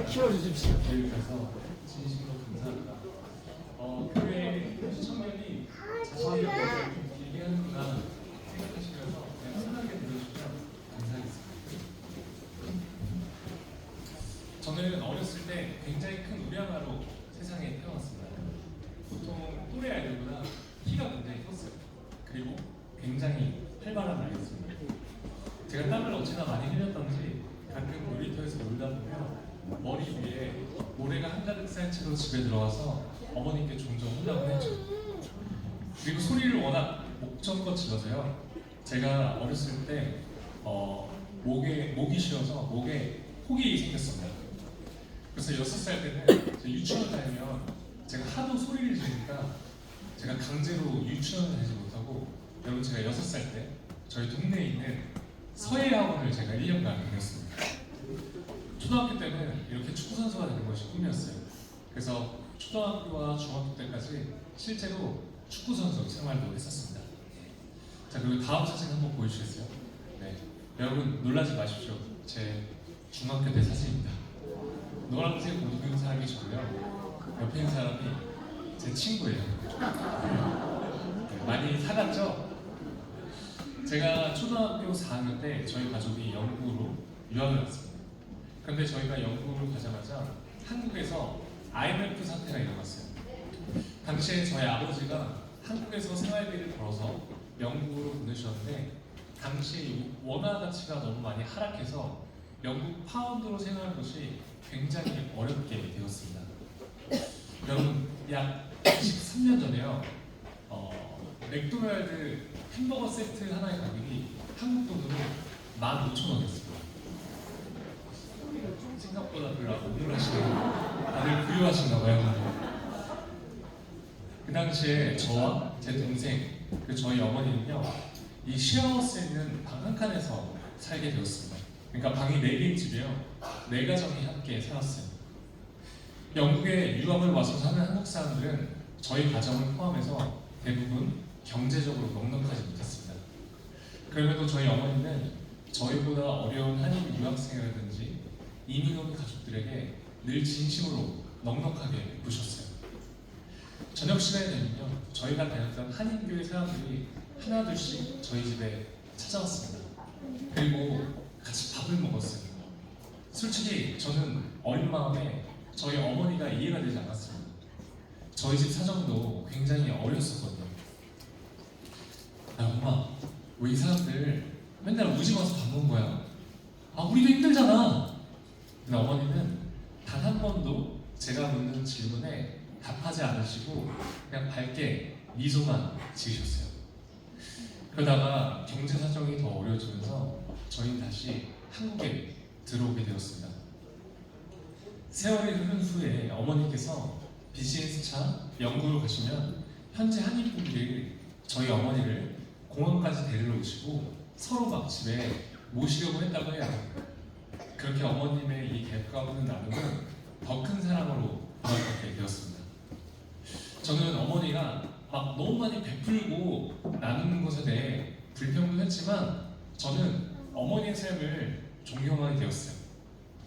키워주십시오. 교육해서 진심으로 감사합니다. 교회 청년이 자신의 역할을 좀 길게 하는구나 생각하시면서 그냥 편하게 들어주시면 감사하겠습니다. 저는 어렸을 때 굉장히 큰 우량아로 세상에 태어났습니다. 보통 또래 아이들보다 키가 굉장히 컸어요. 그리고 굉장히 활발한 아이였습니다. 제가 땀을 어찌나 많이 흘렸던지 가끔 놀이터에서 놀다 보면 머리 위에 모래가 한가득 쌓인 채로 집에 들어와서 어머님께 종종 혼나곤 했죠. 그리고 소리를 워낙 목청껏 질러서요. 제가 어렸을 때 목이 쉬어서 목에 혹이 생겼습니다. 그래서 6살 때는 유치원 다니면 제가 하도 소리를 지르니까 제가 강제로 유치원을 다니지 못하고, 여러분 제가 6살 때 저희 동네에 있는 서예학원을 제가 1년간 다녔습니다. 초등학교 때는 이렇게 축구선수가 되는 것이 꿈이었어요. 그래서 초등학교와 중학교 때까지 실제로 축구선수 생활도 했었습니다. 자, 그리고 다음 사진 한번 보여주시겠어요? 네, 여러분 놀라지 마십시오. 제 중학교 때 사진입니다. 노란색 옷 입은 사람이 저고요. 옆에 있는 사람이 제 친구예요. 네, 많이 사갔죠? 제가 초등학교 4학년 때 저희 가족이 영국으로 유학을 왔습니다. 그런데 저희가 영국으로 가자마자 한국에서 IMF 사태가 일어났어요. 당시에 저희 아버지가 한국에서 생활비를 벌어서 영국으로 보내주셨는데, 당시 원화 가치가 너무 많이 하락해서 영국 파운드로 생활하는 것이 굉장히 어렵게 되었습니다. 여러분, 약 23년 전에요. 맥도날드 햄버거 세트 하나의 가격이 한국 돈으로 15,000원이었습니다. 생각보다 별로 안 우울하시네요. 다들 부유하신가 봐요. 그 당시에 저와 제 동생, 그리고 저희 어머니는요, 이 쉐어하우스에 있는 방 한 칸에서 살게 되었습니다. 그러니까 방이 4개인 집이에요. 4가정이 함께 살았어요. 영국에 유학을 와서 사는 한국 사람들은 저희 가정을 포함해서 대부분 경제적으로 넉넉하지 못했습니다. 그럼에도 저희 어머니는 저희보다 어려운 한인 유학생이라든지 이민 온 가족들에게 늘 진심으로 넉넉하게 베푸셨어요. 저녁 시간이 되면요, 저희가 다녔던 한인교회 사람들이 하나둘씩 저희 집에 찾아왔습니다. 그리고 같이 밥을 먹었어요. 솔직히 저는 어린 마음에 저희 어머니가 이해가 되지 않았습니다. 저희 집 사정도 굉장히 어렸었거든요. 엄마, 왜 이 사람들 맨날 우리 집 와서 밥 먹는 거야? 우리도 힘들잖아. 근데 어머니는 단 한 번도 제가 묻는 질문에 답하지 않으시고 그냥 밝게 미소만 지으셨어요. 그러다가 경제 사정이 더 어려워지면서 저희는 다시 한국에 들어오게 되었습니다. 세월이 흐른 후에 어머니께서 비즈니스차 영국으로 가시면 현재 한인분들이 저희 어머니를 공항까지 데리러 오시고 서로 막 집에 모시려고 했다고 해요. 그렇게 어머님의 이 가까운 나눔은 더 큰 사랑으로 보답받게 되었습니다. 저는 어머니가 막 너무 많이 베풀고 나누는 것에 대해 불평도 했지만 저는 어머니의 삶을 존경하게 되었어요.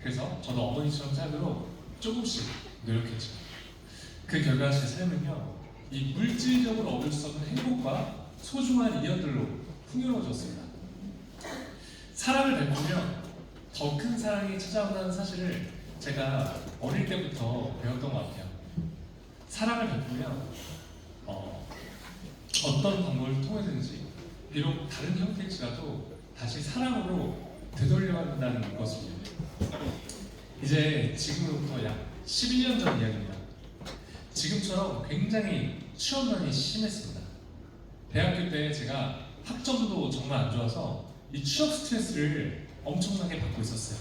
그래서 저도 어머니처럼 살도록 조금씩 노력했죠. 그 결과 제 삶은요, 이 물질적으로 얻을 수 없는 행복과 소중한 인연들로 풍요로워졌습니다. 사랑을 베푸면 더 큰 사랑이 찾아온다는 사실을 제가 어릴 때부터 배웠던 것 같아요. 사랑을 베푸면 어떤 방법을 통해든지, 비록 다른 형태일지라도 다시 사랑으로 되돌려간다는 것입니다. 이제 지금으로부터 약 11년 전 이야기입니다. 지금처럼 굉장히 취업난이 심했습니다. 대학교 때 제가 학점도 정말 안 좋아서 이 취업 스트레스를 엄청나게 받고 있었어요.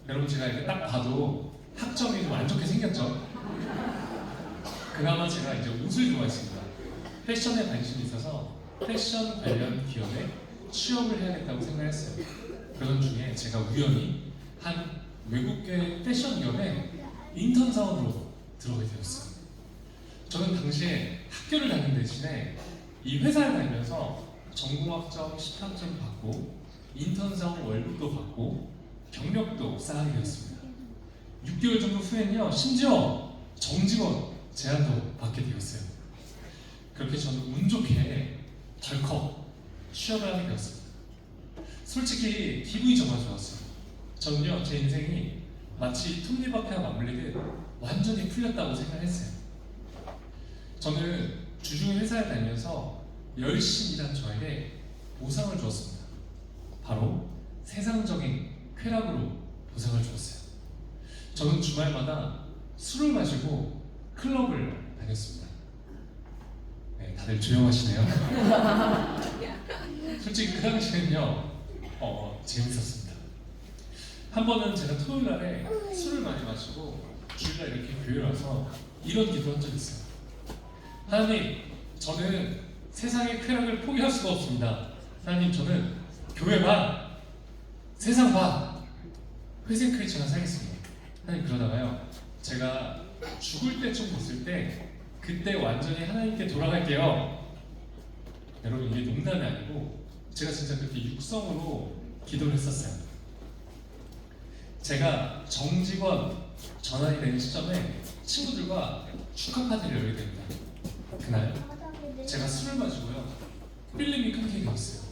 여러분, 제가 이렇게 딱 봐도 학점이 좀 안 좋게 생겼죠? 그나마 제가 이제 옷을 좋아했습니다. 패션에 관심이 있어서 패션 관련 기업에 취업을 해야겠다고 생각했어요. 그런 중에 제가 우연히 한 외국계 패션 기업에 인턴 사원으로 들어오게 되었어요. 저는 당시에 학교를 다니는 대신에 이 회사를 다니면서 전공학점 10학점 받고 인턴 사원 월급도 받고 경력도 쌓아게 되었습니다. 6개월 정도 후에는요, 심지어 정직원 제안도 받게 되었어요. 그렇게 저는 운 좋게 덜컥 취업을 하게 되었습니다. 솔직히 기분이 정말 좋았어요. 저는요, 제 인생이 마치 톱니바퀴와 맞물리듯 완전히 풀렸다고 생각했어요. 저는 주중에 회사에 다니면서 열심히 일한 저에게 보상을 주었습니다. 바로 세상적인 쾌락으로 보상을 주었어요. 저는 주말마다 술을 마시고 클럽을 다녔습니다. 네, 다들 조용하시네요. 솔직히 그 당시에는요, 재밌었습니다. 한 번은 제가 토요일 날에 술을 많이 마시고 주일날 이렇게 교회에 와서 이런 기도한 적이 있어요. 하나님, 저는 세상의 쾌락을 포기할 수가 없습니다. 하나님, 저는 교회 반, 세상 반, 회색 크리스천을 살겠습니다. 하나님, 그러다가요, 제가 죽을 때쯤 됐을 때 그때 완전히 하나님께 돌아갈게요. 여러분, 이게 농담이 아니고 제가 진짜 그렇게 육성으로 기도를 했었어요. 제가 정직원 전환이 되는 시점에 친구들과 축하 파티를 열게 됩니다. 그날 제가 술을 마시고요, 필름이 끊기게 되었어요.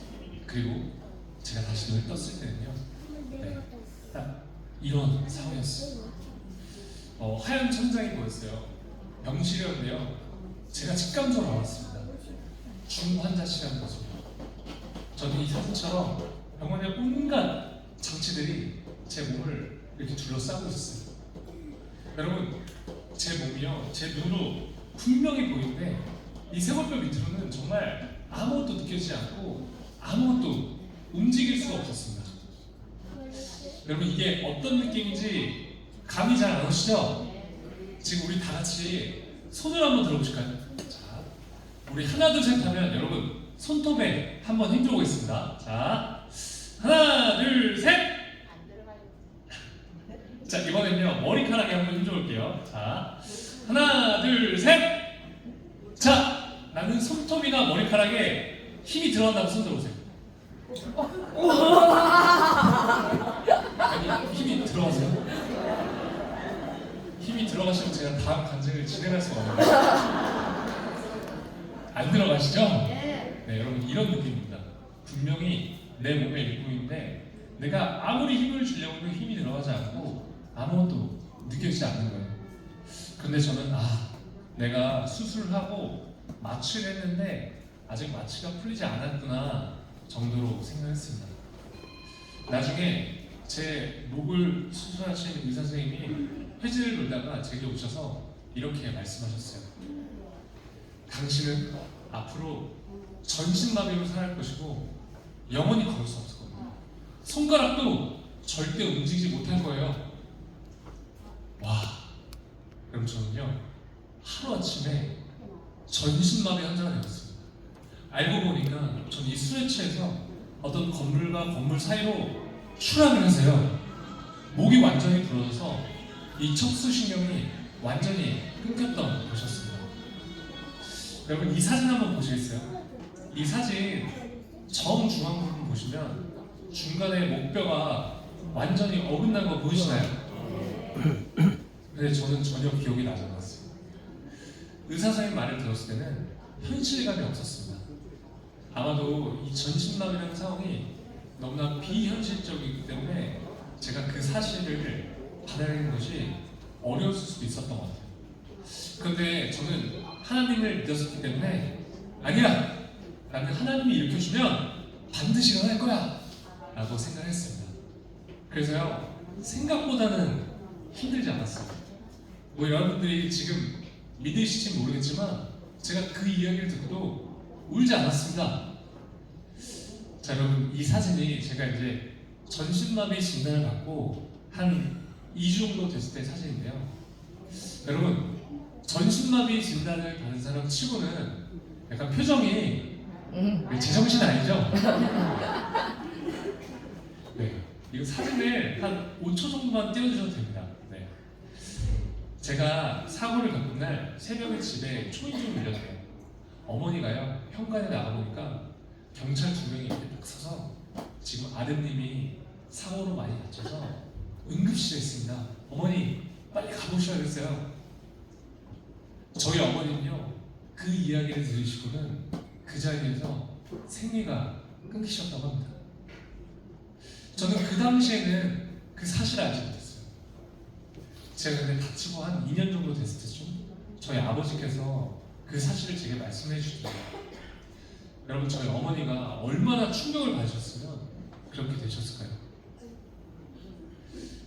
그리고 제가 다시 눈을 떴을 때는요, 네, 딱 이런 상황이었어요. 하얀 천장이 보였어요. 병실이었는데요, 제가 직감적으로 알았습니다. 중환자실이라는 거죠. 저는 이 사진처럼 병원의 온갖 장치들이 제 몸을 이렇게 둘러싸고 있었어요. 여러분, 제 몸이요, 제 눈으로 분명히 보이는데 이 쇄골뼈 밑으로는 정말 아무것도 느껴지지 않고 아무것도 움직일 수가 없었습니다. 여러분, 이게 어떤 느낌인지 감이 잘 안 오시죠? 지금 우리 다 같이 손을 한번 들어보실까요? 자, 우리 하나 둘 셋 하면 여러분 손톱에 한번 힘들어 보겠습니다. 자, 하나 둘 셋. 자, 이번엔요 머리카락에 한번 힘줘 볼게요. 자, 하나 둘 셋. 자, 나는 손톱이나 머리카락에 힘이 들어간다고 손 들어보세요. 아니, 힘이 들어가세요? 힘이 들어가시면 제가 다음 간증을 진행할 수가 없는데 안 들어가시죠? 네, 여러분, 이런 느낌입니다. 분명히 내 몸에 일부인데 내가 아무리 힘을 주려고 해도 힘이 들어가지 않고 아무것도 느껴지지 않는 거예요. 근데 저는 내가 수술을 하고 마취를 했는데 아직 마취가 풀리지 않았구나 정도로 생각했습니다. 나중에 제 목을 수술하신 의사 선생님이 회지를 돌다가 제게 오셔서 이렇게 말씀하셨어요. 당신은 앞으로 전신마비로 살아갈 것이고 영원히 걸을 수 없을 겁니다. 손가락도 절대 움직이지 못할 거예요. 와, 그럼 저는요 하루아침에 전신마비 환자가 되었습니다. 알고 보니까 저는 이 술에 취해서 어떤 건물과 건물 사이로 추락을 하세요. 목이 완전히 부러져서 이 척수신경이 완전히 끊겼던 것이었습니다. 여러분, 이 사진 한번 보시겠어요? 이 사진 정중앙 부분 보시면 중간에 목뼈가 완전히 어긋난 거 보이시나요? 근데 저는 전혀 기억이 나지 않았어요. 의사 선생님 말을 들었을 때는 현실감이 없었습니다. 아마도 이 전신마비라는 상황이 너무나 비현실적이기 때문에 제가 그 사실을 받아내는 것이 어려웠을 수도 있었던 것 같아요. 그런데 저는 하나님을 믿었기 때문에 아니야! 나는 하나님이 일으켜주면 반드시 일어날 거야! 라고 생각했습니다. 그래서요, 생각보다는 힘들지 않았어요. 여러분들이 지금 믿으실지 모르겠지만 제가 그 이야기를 듣고도 울지 않았습니다. 자, 여러분, 이 사진이 제가 이제 전신마비 진단을 받고 한 2주 정도 됐을 때 사진인데요. 여러분, 전신마비 진단을 받은 사람 치고는 약간 표정이 제정신 아니죠? 네, 이거 사진을 한 5초 정도만 띄워주셔도 됩니다. 네. 제가 사고를 겪은 날 새벽에 집에 초인종이 울렸어요. 어머니가요 현관에 나가보니까 경찰 2명이 이렇게 딱 서서 지금 아드님이 사고로 많이 다쳐서 응급실에 있습니다. 어머니 빨리 가보셔야겠어요. 저희 어머니는요 그 이야기를 들으시고는 그 자리에서 생리가 끊기셨다고 합니다. 저는 그 당시에는 그 사실을 알지 못했어요. 제가 근데 다치고 한 2년 정도 됐을 때쯤 저희 아버지께서 그 사실을 제게 말씀해 주시더라고요. 여러분 저희 어머니가 얼마나 충격을 받으셨으면 그렇게 되셨을까요?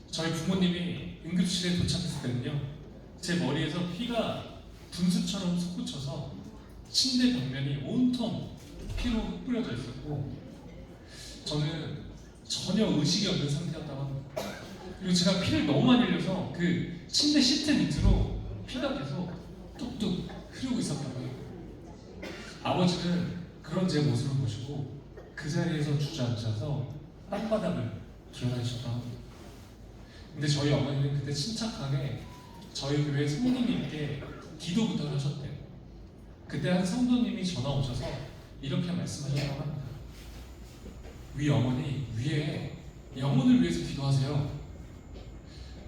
저희 부모님이 응급실에 도착했을 때는요 제 머리에서 피가 분수처럼 솟구쳐서 침대 벽면이 온통 피로 흩뿌려져 있었고 저는 전혀 의식이 없는 상태였다고 합니다. 그리고 제가 피를 너무 많이 흘려서 그 침대 시트 밑으로 피가 계속 뚝뚝 흐르고 있었다고 해요. 아버지는 그런 제 모습을 보시고 그 자리에서 주저앉아서 땅바닥을 기어다니셨다고 합니다. 근데 저희 어머니는 그때 침착하게 저희 교회 성도님께 기도부터 하셨대요. 그때 한 성도님이 전화 오셔서 이렇게 말씀하셨다고 합니다. 위 어머니 위에 영혼을 위해서 기도하세요.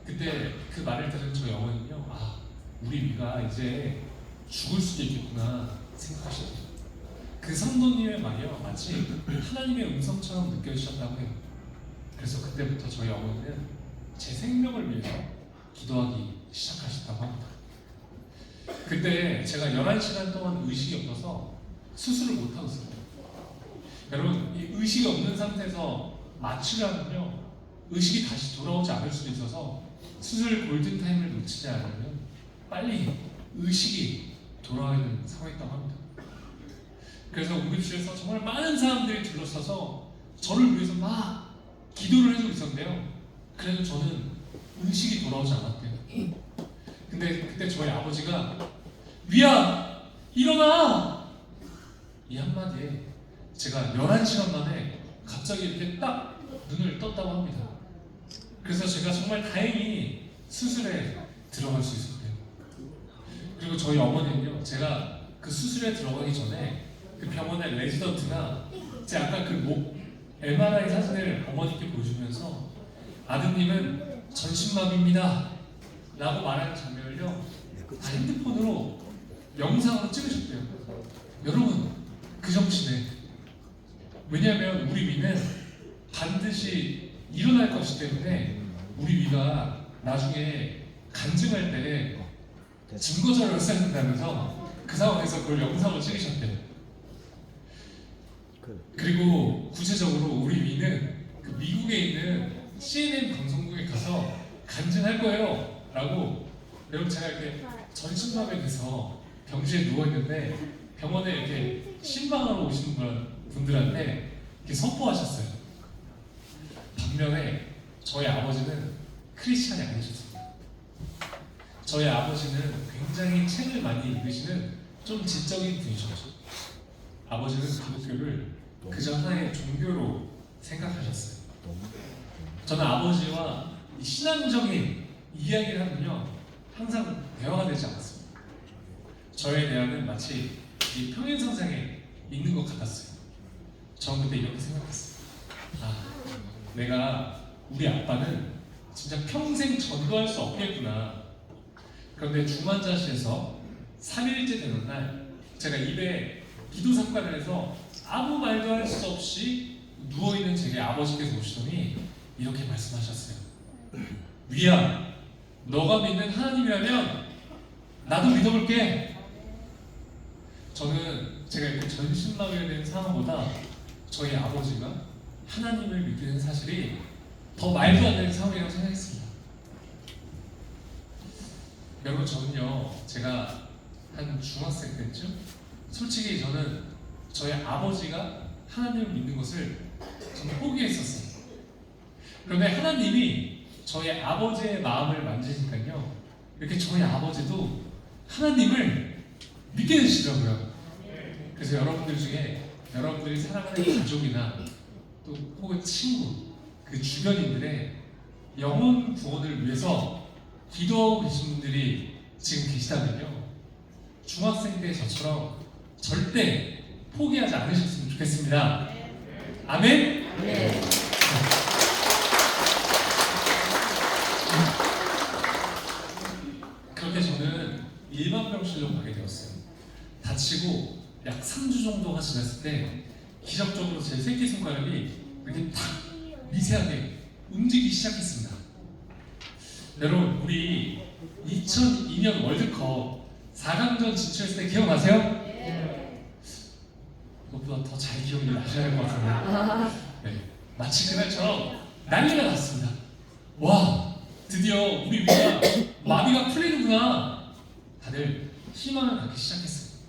그때 그 말을 들은 저희 어머니는요, 아 우리 위가 이제 죽을 수도 있겠구나 생각하셨대요. 그 성도님의 말이요 마치 하나님의 음성처럼 느껴지셨다고 해요. 그래서 그때부터 저희 어머니는 제 생명을 위해서 기도하기 시작하셨다고 합니다. 그때 제가 11시간 동안 의식이 없어서 수술을 못하고 있었어요. 여러분 이 의식이 없는 상태에서 마취를 하면요 의식이 다시 돌아오지 않을 수도 있어서 수술 골든타임을 놓치지 않으면 빨리 의식이 돌아와야 되는 상황이었다고 합니다. 그래서 응급실에서 정말 많은 사람들이 둘러싸서 저를 위해서 막 기도를 해주고 있었는데요. 그래도 저는 의식이 돌아오지 않았대요. 근데 그때 저희 아버지가 위야 일어나! 이 한마디에 제가 11시간 만에 갑자기 이렇게 딱 눈을 떴다고 합니다. 그래서 제가 정말 다행히 수술에 들어갈 수 있었대요. 그리고 저희 어머니는요 제가 그 수술에 들어가기 전에 그 병원의 레지던트가 제 아까 그 목 MRI 사진을 어머니께 보여주면서 아드님은 전신마비입니다 라고 말하는 장면을요 다 핸드폰으로 영상으로 찍으셨대요. 여러분 그 정신에 왜냐하면 우리 위는 반드시 일어날 것이기 때문에 우리 위가 나중에 간증할 때 증거 자료를 써야 된다면서 그 상황에서 그걸 영상으로 찍으셨대요. 그리고 구체적으로 우리 위는 그 미국에 있는 CNN 방송국에 가서 간증할 거예요 라고 여러분 제가 이렇게 전신마비에 돼서 병실에 누워있는데 병원에 이렇게 신방하러 오시는 분들한테 이렇게 선포하셨어요. 반면에 저희 아버지는 크리스찬이 아니셨습니다. 저희 아버지는 굉장히 책을 많이 읽으시는 좀 지적인 분이셨죠. 아버지는 기독교를 그저 하나의 종교로 생각하셨어요. 저는 아버지와 이 신앙적인 이야기를 하면요 항상 대화가 되지 않았습니다. 저의 대화는 마치 이 평행선상에 있는 것 같았어요. 저는 그때 이렇게 생각했어요. 아, 내가 우리 아빠는 진짜 평생 전도할 수 없겠구나. 그런데 중환자실에서 3일째 되는 날 제가 입에 기도 삽관을 해서 아무 말도 할 수 없이 누워있는 제게 아버지께서 오시더니 이렇게 말씀하셨어요. 위야, 너가 믿는 하나님이라면 나도 믿어볼게. 저는 제가 이렇게 전신마비가 된 상황보다 저희 아버지가 하나님을 믿는 사실이 더 말도 안 되는 상황이라고 생각했습니다. 여러분 저는요 제가 한 중학생 때쯤 솔직히 저는 저희 아버지가 하나님을 믿는 것을 저는 포기했었어요. 그런데 하나님이 저희 아버지의 마음을 만지니까요 이렇게 저희 아버지도 하나님을 믿게 되시더라고요. 그래서 여러분들 중에 여러분들이 사랑하는 가족이나 또 혹은 친구 그 주변인들의 영혼 구원을 위해서 기도하고 계신 분들이 지금 계시다면요 중학생 때 저처럼 절대 포기하지 않으셨으면 좋겠습니다. 아멘? 네. 치료를 가게 되었어요. 다치고 약 3주 정도가 지났을 때 기적적으로 제 새끼손가락이 이렇게 탁 미세하게 움직이기 시작했습니다. 여러분, 우리 2002년 월드컵 4강전 진출했을 때 기억나세요? 이것보다 더 잘 기억을 하셔야 될 것 같은데, 네. 마치 그날처럼 난리가 났습니다. 와, 드디어 우리 위가 마비가 풀리는구나. 다들 희망을 갖기 시작했어요.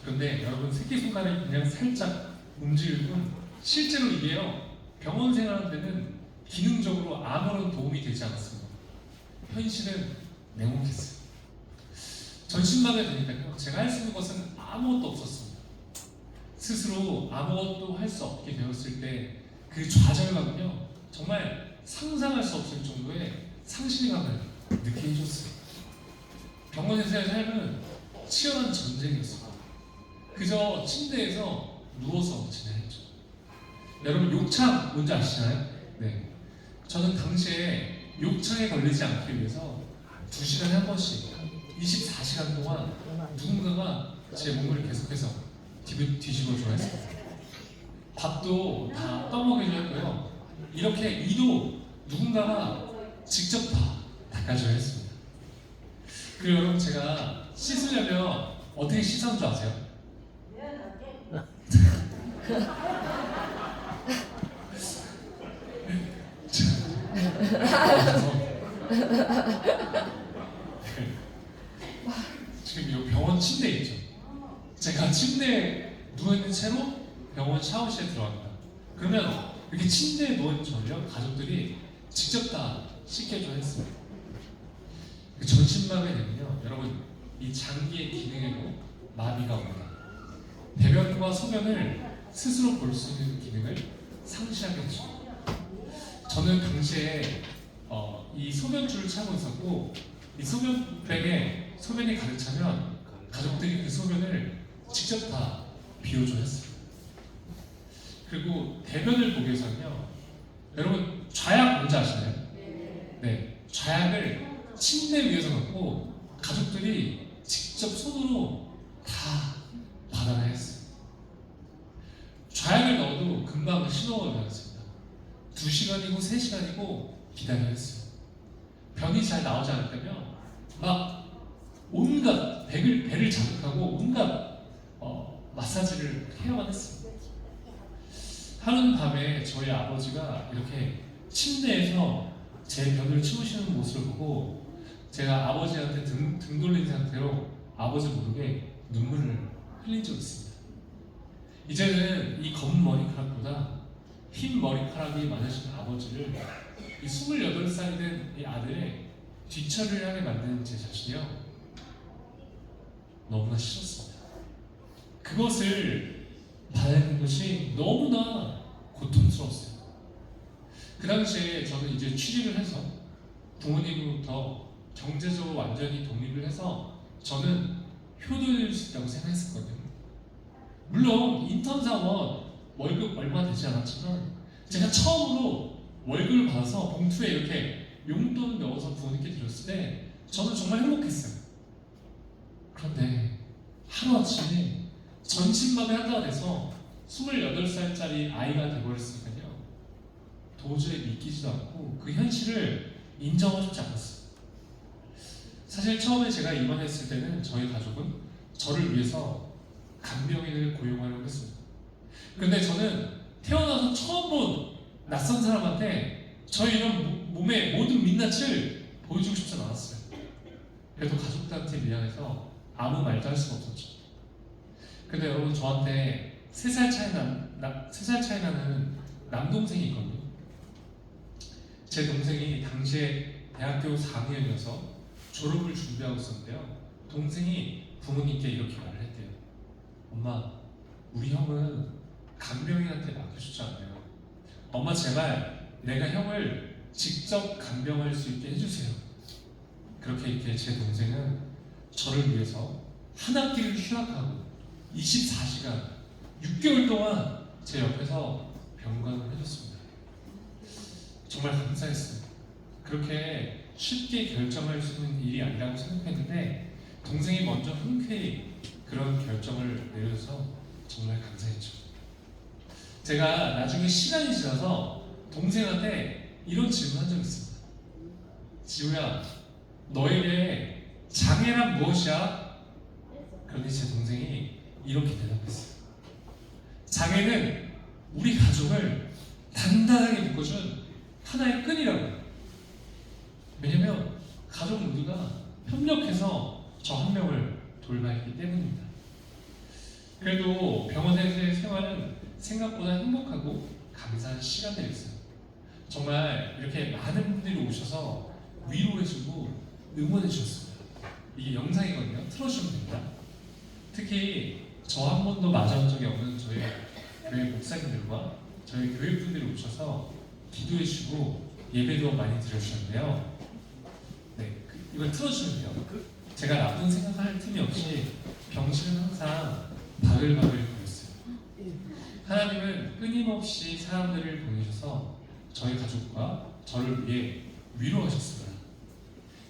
그런데 여러분, 새끼손가락이 그냥 살짝 움직일 뿐 실제로 이게요, 병원 생활하는 데는 기능적으로 아무런 도움이 되지 않았습니다. 현실은 냉혹했어요. 전신마비가 되니까요, 제가 할 수 있는 것은 아무것도 없었습니다. 스스로 아무것도 할 수 없게 되었을 때 그 좌절감은요, 정말 상상할 수 없을 정도의 상실감을 느끼게 해줬어요. 병원에서의 삶은 치열한 전쟁이었습니다. 그저 침대에서 누워서 지내야죠. 여러분, 욕창 뭔지 아시나요? 네. 저는 당시에 욕창에 걸리지 않기 위해서 2시간에 한 번씩 24시간 동안 누군가가 제 몸을 계속해서 뒤집어 줘야 했습니다. 밥도 다 떠먹여줘야 했고요. 이렇게 이도 누군가가 직접 다 닦아줘야 했습니다. 그리고 여러분, 제가 씻으려면 어떻게 씻었는 줄 아세요? 지금 이 병원 침대 있죠? 제가 침대에 누워있는 채로 병원 샤워실에 들어갑니다. 그러면 이렇게 침대에 누워있는 저를요, 가족들이 직접 다 씻겨줘야 했습니다. 전신마비가 되면요, 여러분, 이 장기의 기능에도 마비가 옵니다. 배변과 소변을 스스로 볼 수 있는 기능을 상실하게 되죠. 저는 당시에 이 소변줄을 차고 있었고, 이 소변백에 소변이 가득 차면 가족들이 그 소변을 직접 다 비워줘야 했습니다. 그리고 대변을 보기 위해서는요, 여러분, 좌약 뭔지 아시나요? 네, 좌약을 침대 위에서 놓고 가족들이 직접 손으로 다 받아내야 했어요. 좌약을 넣어도 금방 신호가 나왔습니다. 2시간이고 3시간이고 기다려야 했어요. 변이 잘 나오지 않았다면 막 온갖 배를 자극하고 온갖 마사지를 해야만 했습니다. 하는 밤에 저희 아버지가 이렇게 침대에서 제 벽을 치우시는 모습을 보고 제가 아버지한테 등 돌린 상태로 아버지 모르게 눈물을 흘린 적이 있습니다. 이제는 이 검은 머리카락보다 흰 머리카락이 많으신 아버지를, 이 28살이 된 이 아들의 뒤처리를 하게 만드는 제 자신이요, 너무나 싫었습니다. 그것을 받는 것이 너무나 고통스러웠어요. 그 당시에 저는 이제 취직을 해서 부모님으로부터 경제적으로 완전히 독립을 해서 저는 효도될 수 있다고 생각했었거든요. 물론 인턴 사원 월급 얼마 되지 않았지만 제가 처음으로 월급을 받아서 봉투에 이렇게 용돈을 넣어서 부모님께 드렸을 때 저는 정말 행복했어요. 그런데 하루아침에 전신마비 한다가 돼서 28살짜리 아이가 되어버렸으니까요, 도저히 믿기지도 않고 그 현실을 인정하고 싶지 않았어요. 사실 처음에 제가 입원했을 때는 저희 가족은 저를 위해서 간병인을 고용하려고 했습니다. 그런데 저는 태어나서 처음 본 낯선 사람한테 저희 이런 몸의 모든 민낯을 보여주고 싶지 않았어요. 그래도 가족들한테 미안해서 아무 말도 할 수가 없었죠. 근데 여러분, 저한테 3살 차이 나는 남동생이 있거든요. 제 동생이 당시에 대학교 4학년이어서 졸업을 준비하고 있었는데요, 동생이 부모님께 이렇게 말을 했대요. 엄마, 우리 형은 간병인한테 맡겨주지 않아요. 엄마, 제발 내가 형을 직접 간병할 수 있게 해주세요. 그렇게 이렇게 제 동생은 저를 위해서 한 학기를 휴학하고 24시간 6개월 동안 제 옆에서 병간을 해줬습니다. 정말 감사했어요. 그렇게 쉽게 결정할 수 있는 일이 아니라고 생각했는데 동생이 먼저 흔쾌히 그런 결정을 내려줘서 정말 감사했죠. 제가 나중에 시간이 지나서 동생한테 이런 질문을 한 적이 있습니다. 지우야, 너에게 장애란 무엇이야? 그런데 제 동생이 이렇게 대답했어요. 장애는 우리 가족을 단단하게 묶어준 하나의 끈이라고요. 왜냐면 가족 모두가 협력해서 저 한 명을 돌봐했기 때문입니다. 그래도 병원에서의 생활은 생각보다 행복하고 감사한 시간들이었어요. 정말 이렇게 많은 분들이 오셔서 위로해주고 응원해주셨습니다. 이게 영상이거든요. 틀어주시면 됩니다. 특히 저 한 번도 맞아본 적이 없는 저희 교회 목사님들과 저희 교회 분들이 오셔서 기도해주시고 예배도 많이 드려주셨는데요. 네, 이걸 틀어주시면 돼요. 제가 나쁜 생각할 틈이 없이 병실은 항상 바글바글 거렸어요. 하나님은 끊임없이 사람들을 보내셔서 저희 가족과 저를 위해 위로하셨습니다.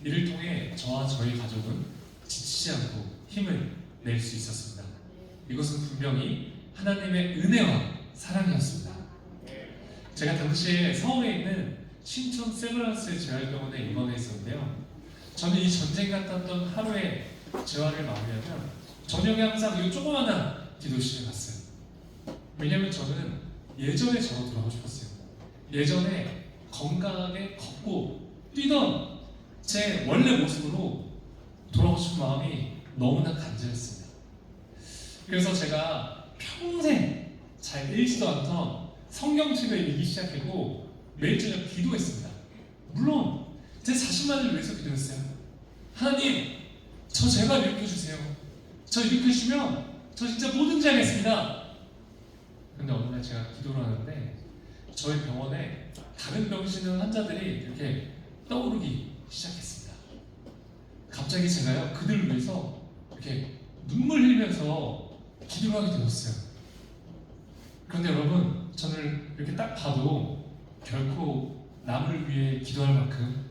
이를 통해 저와 저희 가족은 지치지 않고 힘을 낼 수 있었습니다. 이것은 분명히 하나님의 은혜와 사랑이었습니다. 제가 당시에 서울에 있는 신촌 세브란스 재활병원에 입원해 있었는데요. 저는 이 전쟁 같았던 하루의 재활을 마무리하면 저녁에 항상 이 조그마한 기도실에 갔어요. 왜냐면 저는 예전에 저로 돌아가고 싶었어요. 예전에 건강하게 걷고 뛰던 제 원래 모습으로 돌아가고 싶은 마음이 너무나 간절했습니다. 그래서 제가 평생 잘 읽지도 않던 성경책을 읽기 시작했고 매일 저녁 기도했습니다. 물론 제 자신만을 위해서 기도했어요. 하나님, 저 제발 일으켜주세요. 저 일으켜주시면 저 진짜 뭐든지 하겠습니다. 근데 어느 날 제가 기도를 하는데 저희 병원에 다른 병실 환자들이 이렇게 떠오르기 시작했습니다. 갑자기 제가요 그들을 위해서 이렇게 눈물 흘리면서 기도를 하게 되었어요. 그런데 여러분, 저는 이렇게 딱 봐도 결코 남을 위해 기도할 만큼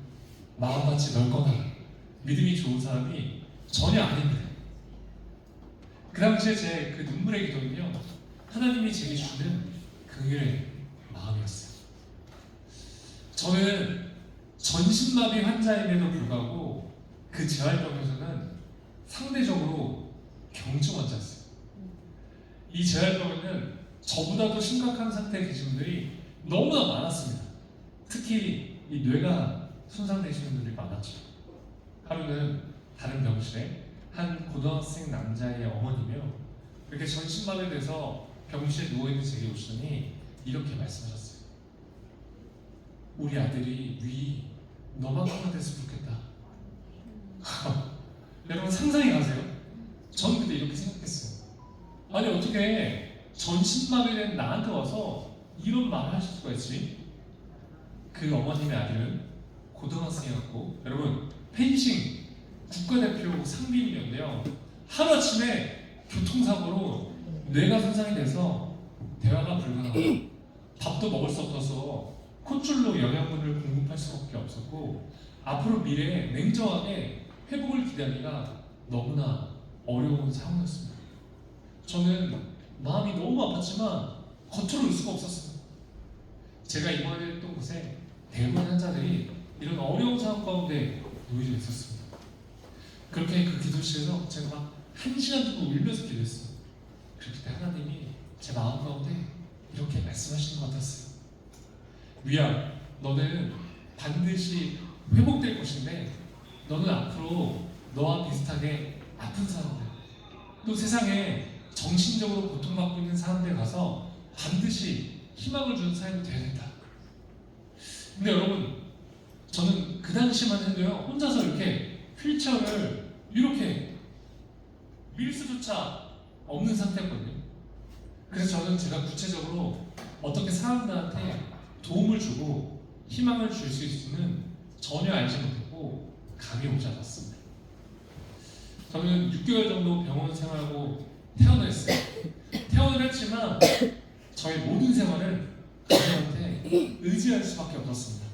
마음밭이 넓거나 믿음이 좋은 사람이 전혀 아닙니다. 그 당시에 제 그 눈물의 기도는요, 하나님이 제게 주는 긍휼의 마음이었어요. 저는 전신마비 환자임에도 불구하고 그 재활병원에서는 상대적으로 경증 환자였어요. 이 재활병원은 저보다도 심각한 상태에 계신 분들이 너무나 많았습니다. 특히 이 뇌가 손상되시는 분들이 많았죠. 하루는 다른 병실에 한 고등학생 남자의 어머니며 이렇게 전신마비돼서 병실에 누워있는 제게 오시더니 이렇게 말씀하셨어요. 우리 아들이 위 너만큼만 됐으면 좋겠다. 여러분 상상해 가세요? 전 그때 이렇게 생각했어요. 아니 어떻게 전신마비된 나한테 와서 이런 말을 하실 수가 있지? 그 어머님의 아들은 고등학생이었고, 여러분 펜싱 국가대표 상비인이었는데요. 하루아침에 교통사고로 뇌가 손상이 돼서 대화가 불가능하고 밥도 먹을 수 없어서 콧줄로 영양분을 공급할 수밖에 없었고, 앞으로 미래에 냉정하게 회복을 기대하기가 너무나 어려운 상황이었습니다. 저는 마음이 너무 아팠지만 겉으로 울 수가 없었어요. 제가 입원했던 곳에 대부분 환자들이 이런 어려운 상황 가운데 놓여져 있었습니다. 그렇게 그 기도실에서 제가 막 1시간 정도 울면서 기도했어요. 그때 하나님이 제 마음 가운데 이렇게 말씀하시는 것 같았어요. 위야, 너는 반드시 회복될 것인데 너는 앞으로 너와 비슷하게 아픈 사람들, 또 세상에 정신적으로 고통받고 있는 사람들 가서 반드시 희망을 주는 사람이 되어야 된다. 근데 여러분, 저는 그 당시만 해도요 혼자서 이렇게 휠체어를 이렇게 밀 수조차 없는 상태였거든요. 그래서 저는 제가 구체적으로 어떻게 사람들한테 도움을 주고 희망을 줄 수 있을지는 전혀 알지 못했고 감이 오지 않았습니다. 저는 6개월 정도 병원 생활하고 퇴원을 했어요. 퇴원을 했지만 저의 모든 생활은 가족한테 의지할 수밖에 없었습니다.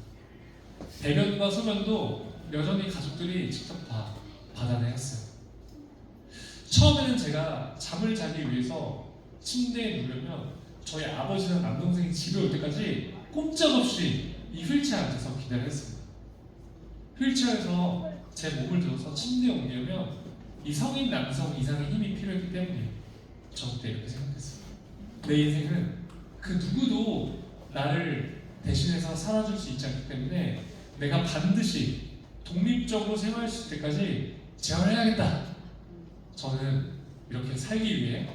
배변과 소변도 여전히 가족들이 직접 다 받아내 했어요. 처음에는 제가 잠을 자기 위해서 침대에 누우려면 저희 아버지랑 남동생이 집에 올 때까지 꼼짝없이 이 휠체어에 앉아서 기다려 했습니다. 휠체어에서 제 몸을 들어서 침대에 옮기려면 이 성인 남성 이상의 힘이 필요했기 때문이에요. 저 그때 이렇게 생각했어요. 내 인생은 그 누구도 나를 대신해서 살아줄 수 있지 않기 때문에 내가 반드시 독립적으로 생활할 수 있을 때까지 재활을 해야겠다. 저는 이렇게 살기 위해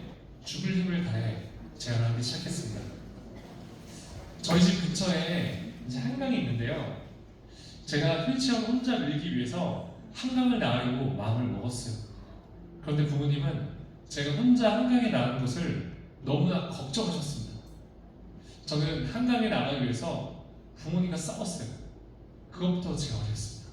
죽을 힘을 다해 재활하기 시작했습니다. 저희 집 근처에 이제 한강이 있는데요. 제가 휠체어를 혼자 밀기 위해서 한강을 나가려고 마음을 먹었어요. 그런데 부모님은 제가 혼자 한강에 나가는 것을 너무나 걱정하셨습니다. 저는 한강에 나가기 위해서 부모님과 싸웠어요. 그것부터 제가 어렸습니다.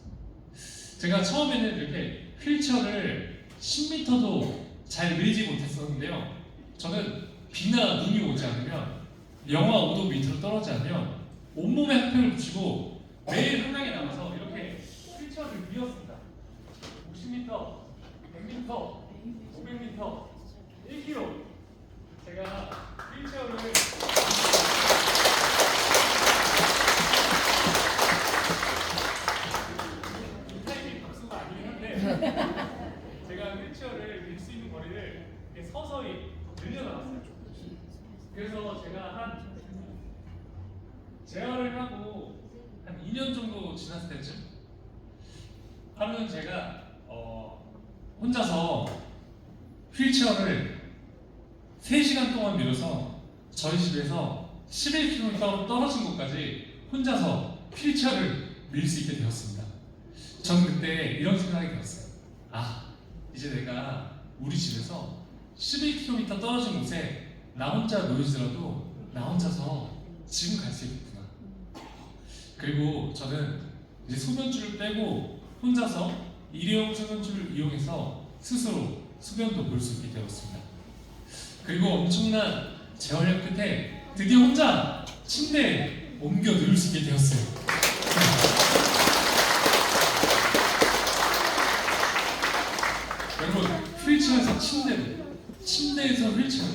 제가 처음에는 이렇게 휠체어를 10m도 잘 밀지 못했었는데요. 저는 비나 눈이 오지 않으면 영하 5도 밑으로 떨어지지 않으면 온몸에 핫팩을 붙이고 매일 한강에 나가서 이렇게 휠체어를 밀었습니다. 50m, 100m, 500m, 1km. 제가 휠체어를 이 타이밍 박수가 아니긴 한데 제가 휠체어를 밀 수 있는 거리를 이렇게 서서히 늘려나갔어요. 그래서 제가 재활을 하고 한 2년 정도 지났을 때쯤 하루는 제가 혼자서 휠체어를 3시간 동안 밀어서 저희 집에서 11km 떨어진 곳까지 혼자서 휠체어를 밀 수 있게 되었습니다. 저는 그때 이런 생각이 들었어요. 아, 이제 내가 우리 집에서 11km 떨어진 곳에 나 혼자 놓이더라도 나 혼자서 지금 갈 수 있구나. 그리고 저는 이제 소변줄을 빼고 혼자서 일회용 소변줄을 이용해서 스스로 소변도 볼 수 있게 되었습니다. 그리고 엄청난 재활력 끝에 드디어 혼자 침대에 옮겨 누울 수 있게 되었어요. 여러분, 휠체어에서 침대에서 휠체어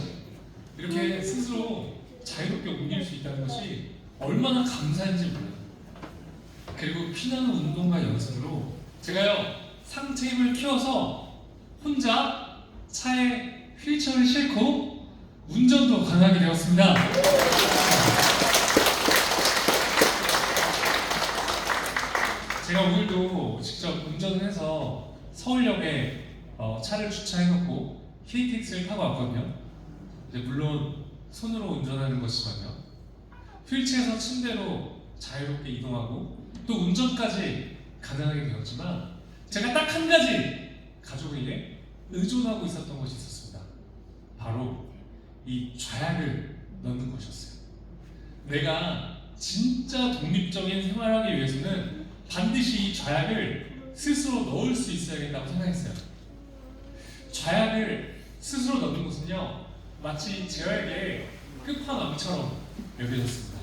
이렇게 스스로 자유롭게 옮길 수 있다는 것이 얼마나 감사한지 몰라요. 그리고 피나는 운동과 연습으로 제가요 상체 힘을 키워서 혼자 차에 휠체어를 싣고 운전도 가능하게 되었습니다. 제가 오늘도 직접 운전을 해서 서울역에 차를 주차해놓고 KTX를 타고 왔거든요. 이제 물론 손으로 운전하는 것이거든요. 휠체어에서 침대로 자유롭게 이동하고 또 운전까지 가능하게 되었지만 제가 딱 한 가지 가족에게 의존하고 있었던 것이 있었습니다. 바로 이 좌약을 넣는 것이었어요. 내가 진짜 독립적인 생활을 하기 위해서는 반드시 이 좌약을 스스로 넣을 수 있어야겠다고 생각했어요. 좌약을 스스로 넣는 것은요 마치 제어에게 끝판왕처럼 여겨졌습니다.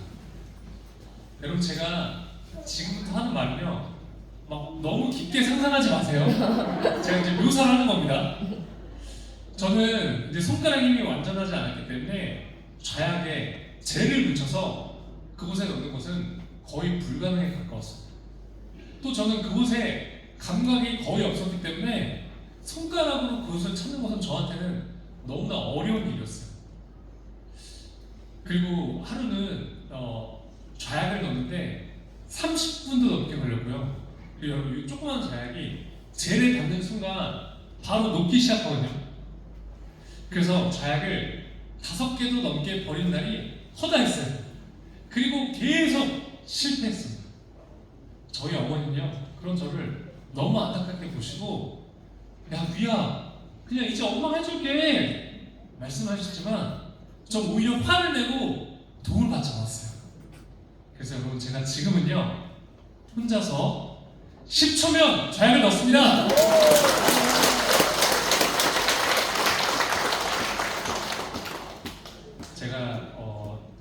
여러분, 제가 지금부터 하는 말은요 막 너무 깊게 상상하지 마세요. 제가 이제 묘사를 하는 겁니다. 저는 이제 손가락 힘이 완전하지 않았기 때문에 좌약에 젤을 묻혀서 그곳에 넣는 것은 거의 불가능에 가까웠습니다. 또 저는 그곳에 감각이 거의 없었기 때문에 손가락으로 그것을 찾는 것은 저한테는 너무나 어려운 일이었어요. 그리고 하루는 좌약을 넣는데 30분도 넘게 걸렸고요. 그리고 여러분, 이 조그만 좌약이 젤에 닿는 순간 바로 녹기 시작하거든요. 그래서 좌약을 5개도 넘게 버린 날이 허다했어요. 그리고 계속 실패했습니다. 저희 어머니는요 그런 저를 너무 안타깝게 보시고 야 위야 그냥 이제 엄마가 해줄게 말씀하셨지만 저 오히려 화를 내고 도움을 받지 않았어요. 그래서 여러분, 제가 지금은요 혼자서 10초면 좌약을 넣습니다. 제가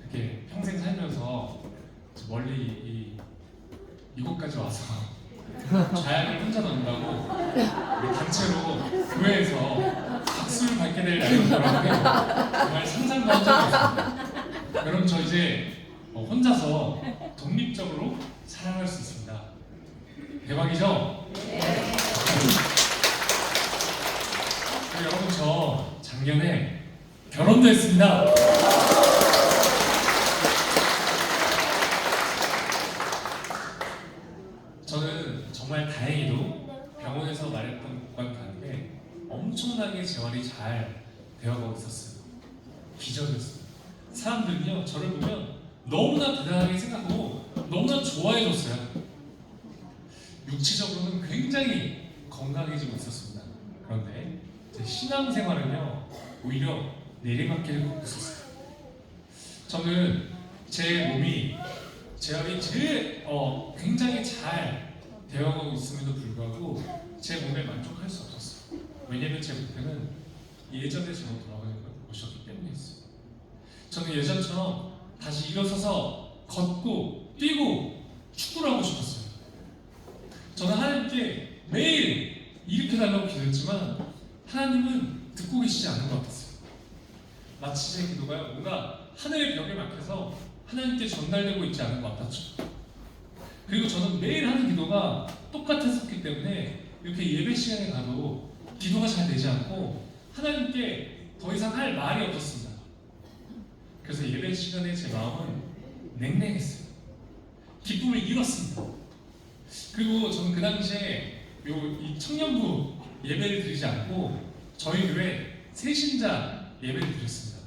이렇게 평생 살면서 멀리 이곳까지 와서 좌약을 혼자 넣는다고 단체로 교회에서 살게 될 날이 오더라고요. 정말 상상도 한 적이 없습니다. 여러분 저 이제 혼자서 독립적으로 살아갈 수 있습니다. 대박이죠? 네. 여러분 저 작년에 결혼도 했습니다. 저는 정말 다행히도 병원에서 말했던 것과는 다르게 엄청나게 재활이 잘 되어가고 있었어요. 기적이었어요. 사람들이요 저를 보면 너무나 대단하게 생각하고 너무나 좋아해줬어요. 육체적으로는 굉장히 건강해지고 있었습니다. 그런데 제 신앙생활은요 오히려 내리막길을 걷고 있었어요. 저는 제 몸이 재활이 굉장히 잘 되어가고 있음에도 불구하고 제 몸에 만족할 수 없었어요. 왜냐면 제 목표는 예전에 저로 돌아가는 것이었기 때문이었어요. 저는 예전처럼 다시 일어서서 걷고 뛰고 축구를 하고 싶었어요. 저는 하나님께 매일 일으켜달라고 기도했지만 하나님은 듣고 계시지 않은 것 같았어요. 마치 제 기도가 뭔가 하늘의 벽에 막혀서 하나님께 전달되고 있지 않은 것 같았죠. 그리고 저는 매일 하는 기도가 똑같았었기 때문에 이렇게 예배 시간에 가도 기도가 잘 되지 않고 하나님께 더 이상 할 말이 없었습니다. 그래서 예배 시간에 제 마음은 냉랭했어요. 기쁨을 잃었습니다. 그리고 저는 그 당시에 이 청년부 예배를 드리지 않고 저희 교회 새신자 예배를 드렸습니다.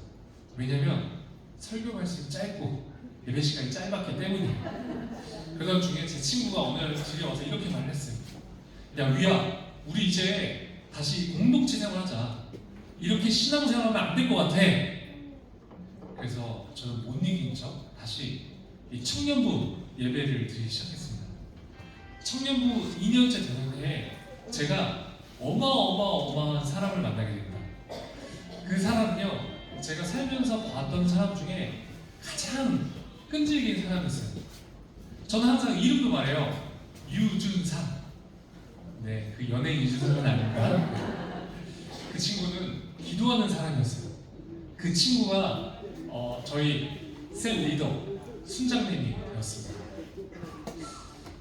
왜냐면 설교 말씀이 짧고 예배 시간이 짧았기 때문이에요. 그러던 중에 제 친구가 어느 날 집에 와서 이렇게 말을 했어요. 야 위야, 우리 이제 다시 공동체 생활하자. 이렇게 신앙생활하면 안 될 것 같아. 그래서 저는 못 이긴 척 다시 이 청년부 예배를 드리기 시작했습니다. 청년부 2년째 되는 해에 제가 어마어마한 사람을 만나게 됩니다. 그 사람은요 제가 살면서 봤던 사람 중에 가장 끈질긴 사람이었어요. 저는 항상 이름도 말해요. 유준상. 네, 그 연예인 유준상은 아닐까. 그 친구는 기도하는 사람이었어요. 그 친구가 저희 셀 리더 순장님이 되었습니다.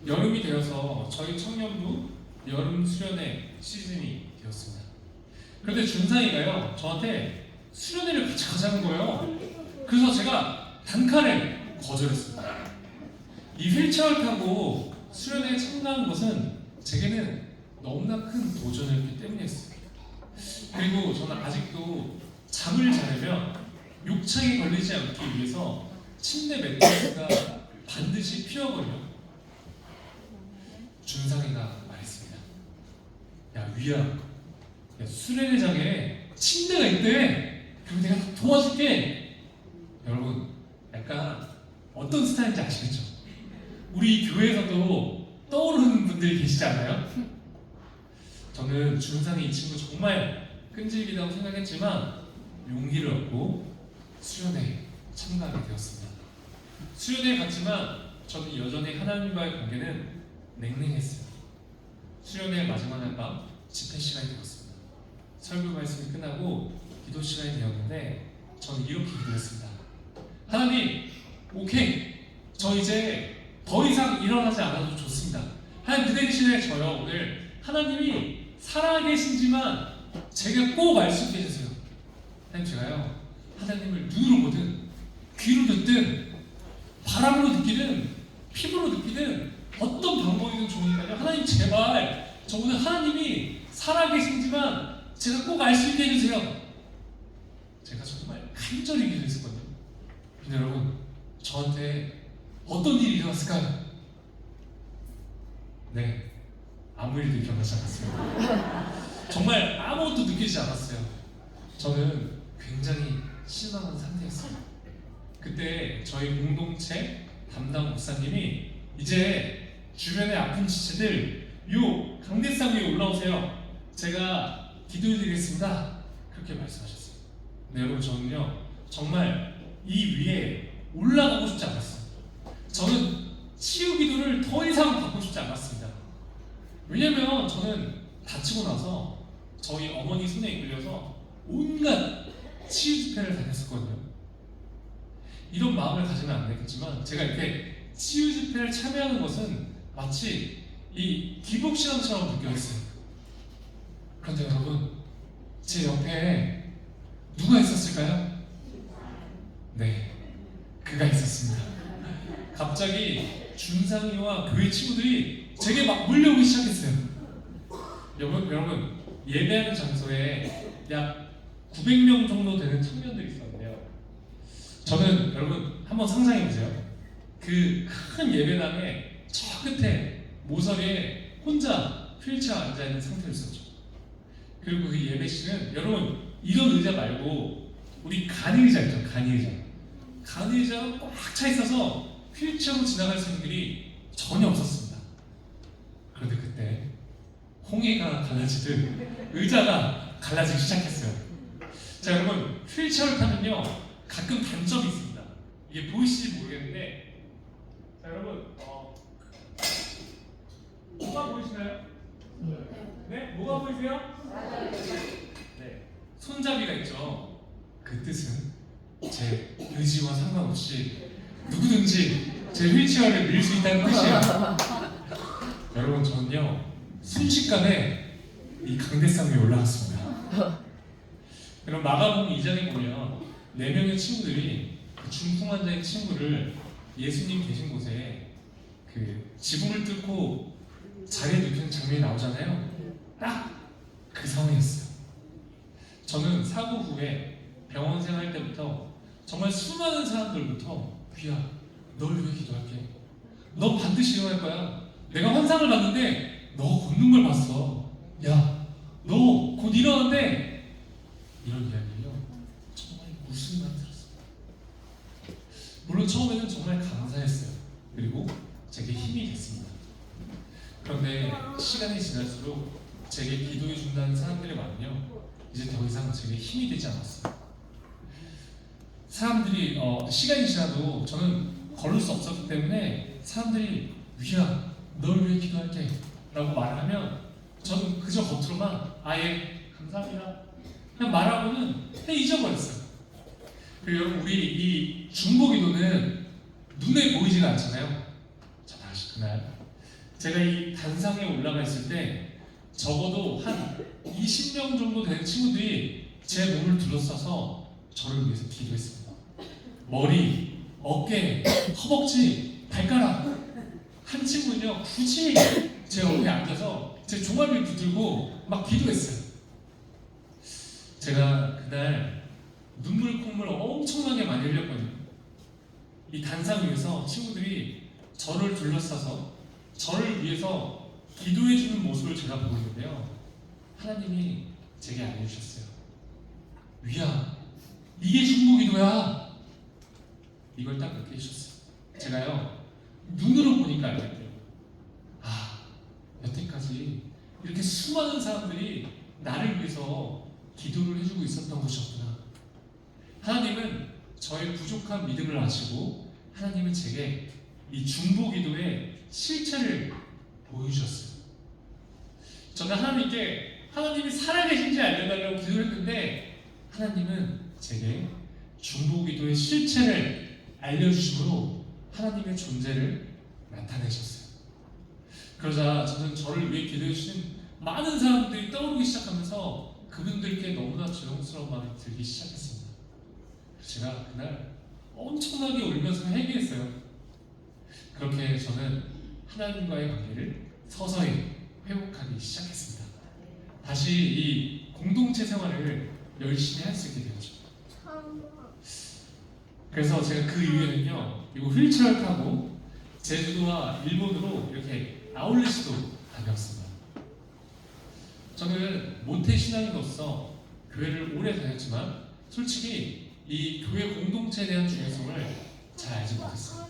여름이 되어서 저희 청년부 여름 수련회 시즌이 되었습니다. 그런데 준상이가요 저한테 수련회를 같이 가자는 거예요. 그래서 제가 단칼에 거절했습니다. 이 휠체어를 타고 수련회에 참가한 것은 제게는 너무나 큰 도전이었기 때문이었어요. 그리고 저는 아직도 잠을 자려면 욕창이 걸리지 않기 위해서 침대 매트리스가 반드시 필요하거든요. 준상이가 말했습니다. 야 위야, 야, 수련회장에 침대가 있대. 그럼 내가 도와줄게. 여러분 약간 어떤 스타일인지 아시겠죠? 우리 교회에서도 떠오르는 분들이 계시지 않나요? 저는 준상이 이 친구 정말 끈질기다고 생각했지만 용기를 얻고 수련회에 참가하게 되었습니다. 수련회에 갔지만 저는 여전히 하나님과의 관계는 냉랭했어요. 수련회 마지막 날 밤 집회 시간이 되었습니다. 설교 말씀이 끝나고 기도 시간이 되었는데 저는 이렇게 기도했습니다. 하나님, 오케이, 저 이제 더 이상 일어나지 않아도 좋습니다. 하나님 그 대신에 저요 오늘 하나님이 살아계신지만 제가 꼭 알 수 있게 해주세요. 하나님 제가요 하나님을 눈으로 보든 귀로 듣든 바람으로 느끼든 피부로 느끼든 어떤 방법이든 좋으니까요. 하나님 제발 저 오늘 하나님이 살아계신지만 제가 꼭 알 수 있게 해주세요. 제가 정말 간절히 기도했었거든요. 근데 여러분 저한테 어떤 일이 일어났을까요? 네, 아무 일도 일어나지 않았습니다. 정말 아무것도 느끼지 않았어요. 저는 굉장히 실망한 상태였어요. 그때 저희 공동체 담당 목사님이 이제 주변의 아픈 지체들 요 강대상 위에 올라오세요. 제가 기도해드리겠습니다. 그렇게 말씀하셨어요. 네, 여러분 저는요 정말 이 위에 올라가고 싶지 않았어요. 저는 치유 기도를 더 이상 받고 싶지 않았습니다. 왜냐면 저는 다치고 나서 저희 어머니 손에 이끌려서 온갖 치유 집회를 다녔었거든요. 이런 마음을 가지면 안 되겠지만 제가 이렇게 치유 집회를 참여하는 것은 마치 이 기복 신앙처럼 느껴졌어요. 그런데 여러분, 제 옆에 누가 있었을까요? 네, 그가 있었습니다. 갑자기 준상이와 교회 친구들이 제게 막 몰려오기 시작했어요. 여러분, 예배하는 장소에 약 900명 정도 되는 청년들이 있었는데요. 저는 여러분 한번 상상해 보세요. 그 큰 예배당의 저 끝에 모서리에 혼자 휠체어 앉아 있는 상태로 있었죠. 그리고 그 예배실은 여러분 이런 의자 말고 우리 간의의자 있죠. 간의의자가 꽉 차 있어서 휠체어로 지나갈 수 있는 길이 전혀 없었습니다. 그런데 그때 홍해가 갈라지듯 의자가 갈라지기 시작했어요. 자, 여러분 휠체어를 타면요 가끔 단점이 있습니다. 이게 보이실지 모르겠는데, 자 여러분 뭐가 보이시나요? 네? 뭐가 보이세요? 네, 손잡이가 있죠. 그 뜻은 제 의지와 상관없이 누구든지 제 휠체어를 밀 수 있다는 뜻이에요. 여러분 저는요 순식간에 이 강대상 위에 올라갔습니다. 그럼 마가복음 2장에 보면 4명의 친구들이 그 중풍 환자의 친구를 예수님 계신 곳에 그 지붕을 뚫고 자리에 눕히는 장면이 나오잖아요. 딱 그 상황이었어요. 저는 사고 후에 병원 생활 때부터 정말 수많은 사람들부터 귀야, 널 위해 기도할게. 너 반드시 일어날 거야. 내가 환상을 봤는데 너 걷는 걸 봤어. 야, 너 곧 일어나는데, 이런 이야기를요 정말 웃음만 들었어요. 물론 처음에는 정말 감사했어요. 그리고 제게 힘이 됐습니다. 그런데 시간이 지날수록 제게 기도해 준다는 사람들이 많으며 이제 더 이상 제게 힘이 되지 않았어요. 사람들이 시간이 지나도 저는 걸을 수 없었기 때문에 사람들이 위야, 널 위해 기도할게 라고 말을 하면 저는 그저 겉으로만 아예 감사합니다 그냥 말하고는 그냥 잊어버렸어요. 그리고 여러분 우리 이 중보기도는 눈에 보이지가 않잖아요. 자, 다시 그날 제가 이 단상에 올라가 있을 때 적어도 한 20명 정도 되는 친구들이 제 몸을 둘러싸서 저를 위해서 기도했습니다. 머리, 어깨, 허벅지, 발가락. 한 친구는요 굳이 제 옆에 앉아서 제 종아리를 붙들고 막 기도했어요. 제가 그날 눈물 콧물 엄청나게 많이 흘렸거든요. 이 단상 위에서 친구들이 저를 둘러싸서 저를 위해서 기도해주는 모습을 제가 보고 있는데요, 하나님이 제게 알려주셨어요. 위야, 이게 중보기도야. 이걸 딱 그렇게 해주셨어요. 제가요 눈으로 보니까 알겠대요. 아, 여태까지 이렇게 수많은 사람들이 나를 위해서 기도를 해주고 있었던 것이었구나. 하나님은 저의 부족한 믿음을 아시고 하나님은 제게 이 중보기도의 실체를 보여주셨어요. 저는 하나님께 하나님이 살아계신지 알려달라고 기도를 했는데 하나님은 제게 중보기도의 실체를 알려주심으로 하나님의 존재를 나타내셨어요. 그러자 저는 저를 위해 기도해 주신 많은 사람들이 떠오르기 시작하면서 그분들께 너무나 죄송스러운 마음이 들기 시작했습니다. 제가 그날 엄청나게 울면서 회개했어요. 그렇게 저는 하나님과의 관계를 서서히 회복하기 시작했습니다. 다시 이 공동체 생활을 열심히 할 수 있게 되었죠. 그래서 제가 그 이후에는요 이거 휠체어를 타고 제주도와 일본으로 이렇게 아울렛도 다녔습니다. 저는 모태 신앙인으로서 교회를 오래 다녔지만 솔직히 이 교회 공동체에 대한 중요성을 잘 알지 못했어요.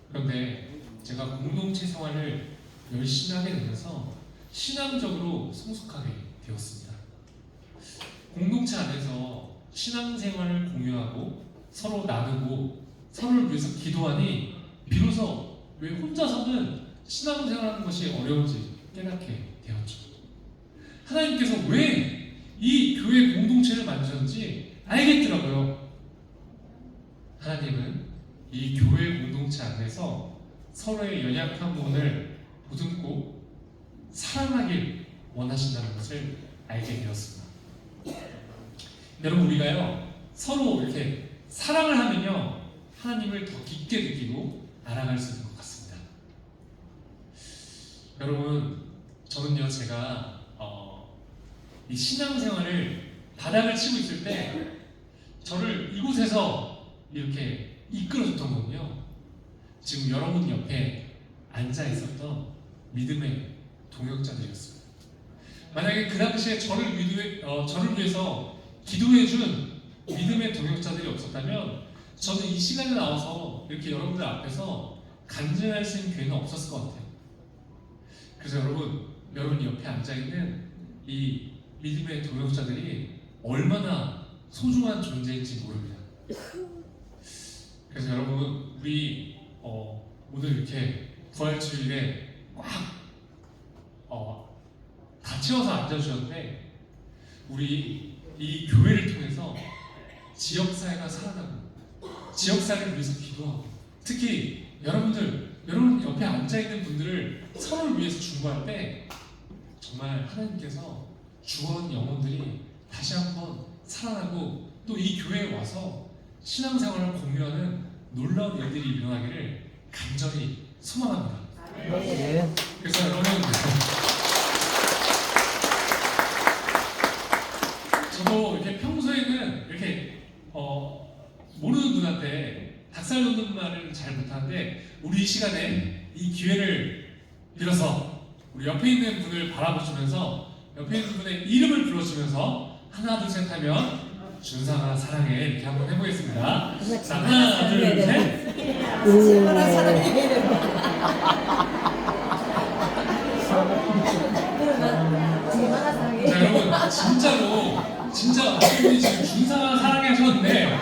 그런데 제가 공동체 생활을 열심히 하게 되면서 신앙적으로 성숙하게 되었습니다. 공동체 안에서 신앙생활을 공유하고 서로 나누고 서로를 위해서 기도하니 비로소 왜 혼자서는 신앙생활하는 것이 어려운지 깨닫게 되었죠. 하나님께서 왜 이 교회 공동체를 만드셨는지 알겠더라고요. 하나님은 이 교회 공동체 안에서 서로의 연약한 부분을 보듬고 사랑하길 원하신다는 것을 알게 되었습니다. 여러분, 우리가요 서로 이렇게 사랑을 하면요 하나님을 더 깊게 느끼고 알아갈 수 있는 것 같습니다. 여러분, 저는요 제가 이 신앙생활을 바닥을 치고 있을 때 저를 이곳에서 이렇게 이끌어줬던 거군요. 지금 여러분 옆에 앉아 있었던 믿음의 동역자들이었어요. 만약에 그 당시에 저를 위해서 기도해준 믿음의 동역자들이 없었다면 저는 이 시간에 나와서 이렇게 여러분들 앞에서 간증할 수 있는 기회는 없었을 것 같아요. 그래서 여러분 옆에 앉아있는 이 믿음의 동역자들이 얼마나 소중한 존재인지 모릅니다. 그래서 여러분, 우리 오늘 이렇게 부활주일에 다 채워서 앉아주셨는데 우리 이 교회를 통해서 지역사회가 살아나고 지역사회를 위해서 기도하고 특히 여러분 옆에 앉아있는 분들을 서로를 위해서 중보할 때 정말 하나님께서 죽어온 영혼들이 다시 한번 살아나고 또 이 교회에 와서 신앙생활을 공유하는 놀라운 일들이 일어나기를 간절히 소망합니다. 네. 그래서 여러분, 저도 이렇게 평소에는 이렇게 모르는 분한테 닭살 돋는 말을 잘 못하는데 우리 이 시간에 이 기회를 빌어서 우리 옆에 있는 분을 바라보시면서 옆에 있는 분의 이름을 불러주면서 하나 둘 셋 하면 준상아 사랑해 이렇게 한번 해보겠습니다. 자, 하나 둘 셋. 얼마나 사랑해. 자, 여러분 진짜 어머니 지금 준상아 사랑해 하셨는데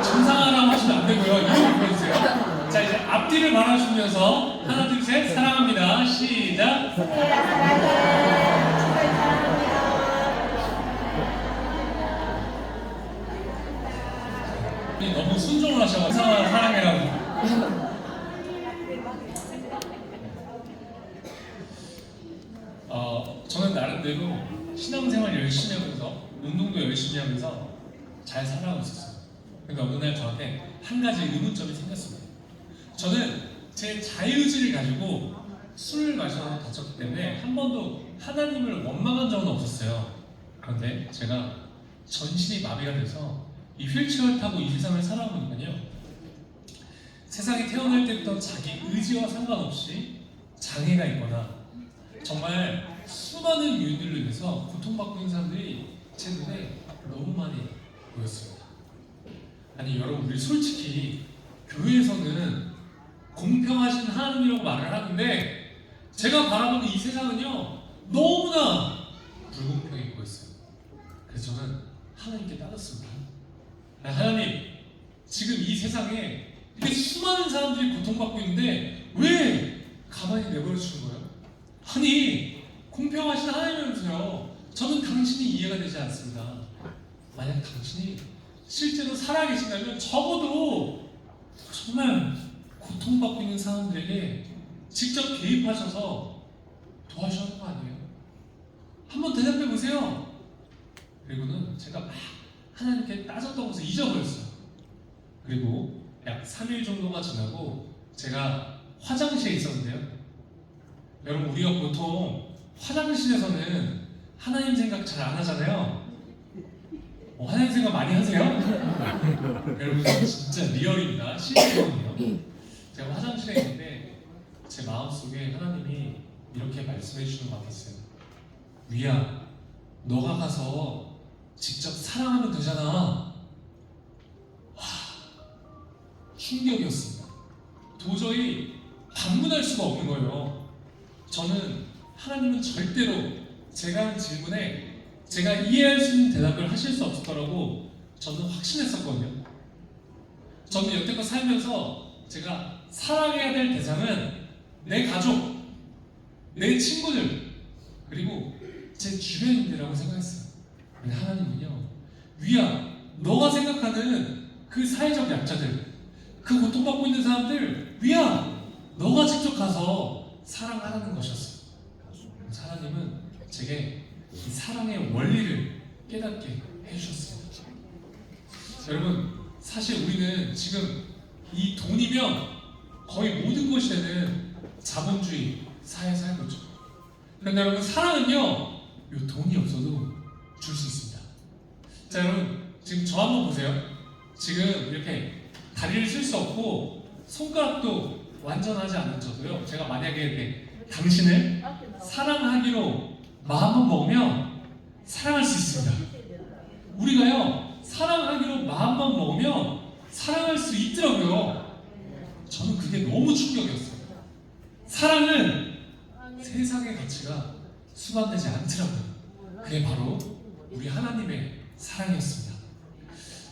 준상아라고 하시면 안 되고요. 이름을 불러주세요. 자, 이제 앞뒤를 말아주면서 하나 둘 셋 사랑합니다. 시작. 너무 순종을 하셔서 준상아 사랑해라고. 저는 나름대로 신앙생활 열심히 하면서 운동도 열심히 하면서 잘 살아가고 있었어요. 근데 어느 날 저한테 한 가지 의문점이 생겼습니다. 저는 제 자유의지를 가지고 술을 마셔서 다쳤기 때문에 한 번도 하나님을 원망한 적은 없었어요. 그런데 제가 전신이 마비가 돼서 이 휠체어를 타고 이 세상을 살아보니까요, 세상에 태어날 때부터 자기 의지와 상관없이 장애가 있거나 정말 수많은 이유들로 인해서 고통받고 있는 사람들이 제 눈에 너무 많이 보였습니다. 아니 여러분, 우리 솔직히 교회에서는 공평하신 하나님이라고 말을 하는데 제가 바라보는 이 세상은요 너무나 불공평해 보였어요. 그래서 저는 하나님께 따졌습니다. 하나님, 지금 이 세상에 이렇게 수많은 사람들이 고통받고 있는데 왜 가만히 내버려 주는 거예요? 아니 공평하신 하나님이면서요 저는 당신이 이해가 되지 않습니다. 만약 당신이 실제로 살아계신다면 적어도 정말 고통받고 있는 사람들에게 직접 개입하셔서 도와주셔야 하는 거 아니에요? 한번 대답해 보세요. 그리고는 제가 막 하나님께 따졌던 것을 잊어버렸어요. 그리고 약 3일 정도가 지나고 제가 화장실에 있었는데요. 여러분, 우리가 보통 화장실에서는 하나님 생각 잘 안 하잖아요. 하나님 생각 많이 하세요? 여러분, 진짜 리얼입니다. 실제로는요. 제가 화장실에 있는데 제 마음속에 하나님이 이렇게 말씀해 주시는 것 같았어요. 위야, 너가 가서 직접 사랑하면 되잖아. 와, 충격이었습니다. 도저히 방문할 수가 없는 거예요. 저는 하나님은 절대로 제가 하는 질문에 제가 이해할 수 있는 대답을 하실 수 없을 거라고 저는 확신했었거든요. 저는 여태껏 살면서 제가 사랑해야 될 대상은 내 가족, 내 친구들, 그리고 제 주변인들이라고 생각했어요. 근데 하나님은요, 위야, 너가 생각하는 그 사회적 약자들, 그 고통받고 있는 사람들, 위야, 너가 직접 가서 사랑하라는 것이었어요. 하나님은 제게 이 사랑의 원리를 깨닫게 해주셨습니다. 여러분, 사실 우리는 지금 이 돈이면 거의 모든 것이 되는 자본주의 사회에 살고 있죠. 그런데 여러분, 사랑은요, 이 돈이 없어도 줄 수 있습니다. 자, 여러분, 지금 저 한번 보세요. 지금 이렇게 다리를 쓸 수 없고 손가락도 완전하지 않은 저도요, 제가 만약에 이렇게 당신을 사랑하기로 마음만 먹으면 사랑할 수 있습니다. 우리가요, 사랑하기로 마음만 먹으면 사랑할 수 있더라고요. 저는 그게 너무 충격이었어요. 사랑은 세상의 가치가 수반되지 않더라고요. 그게 바로 우리 하나님의 사랑이었습니다.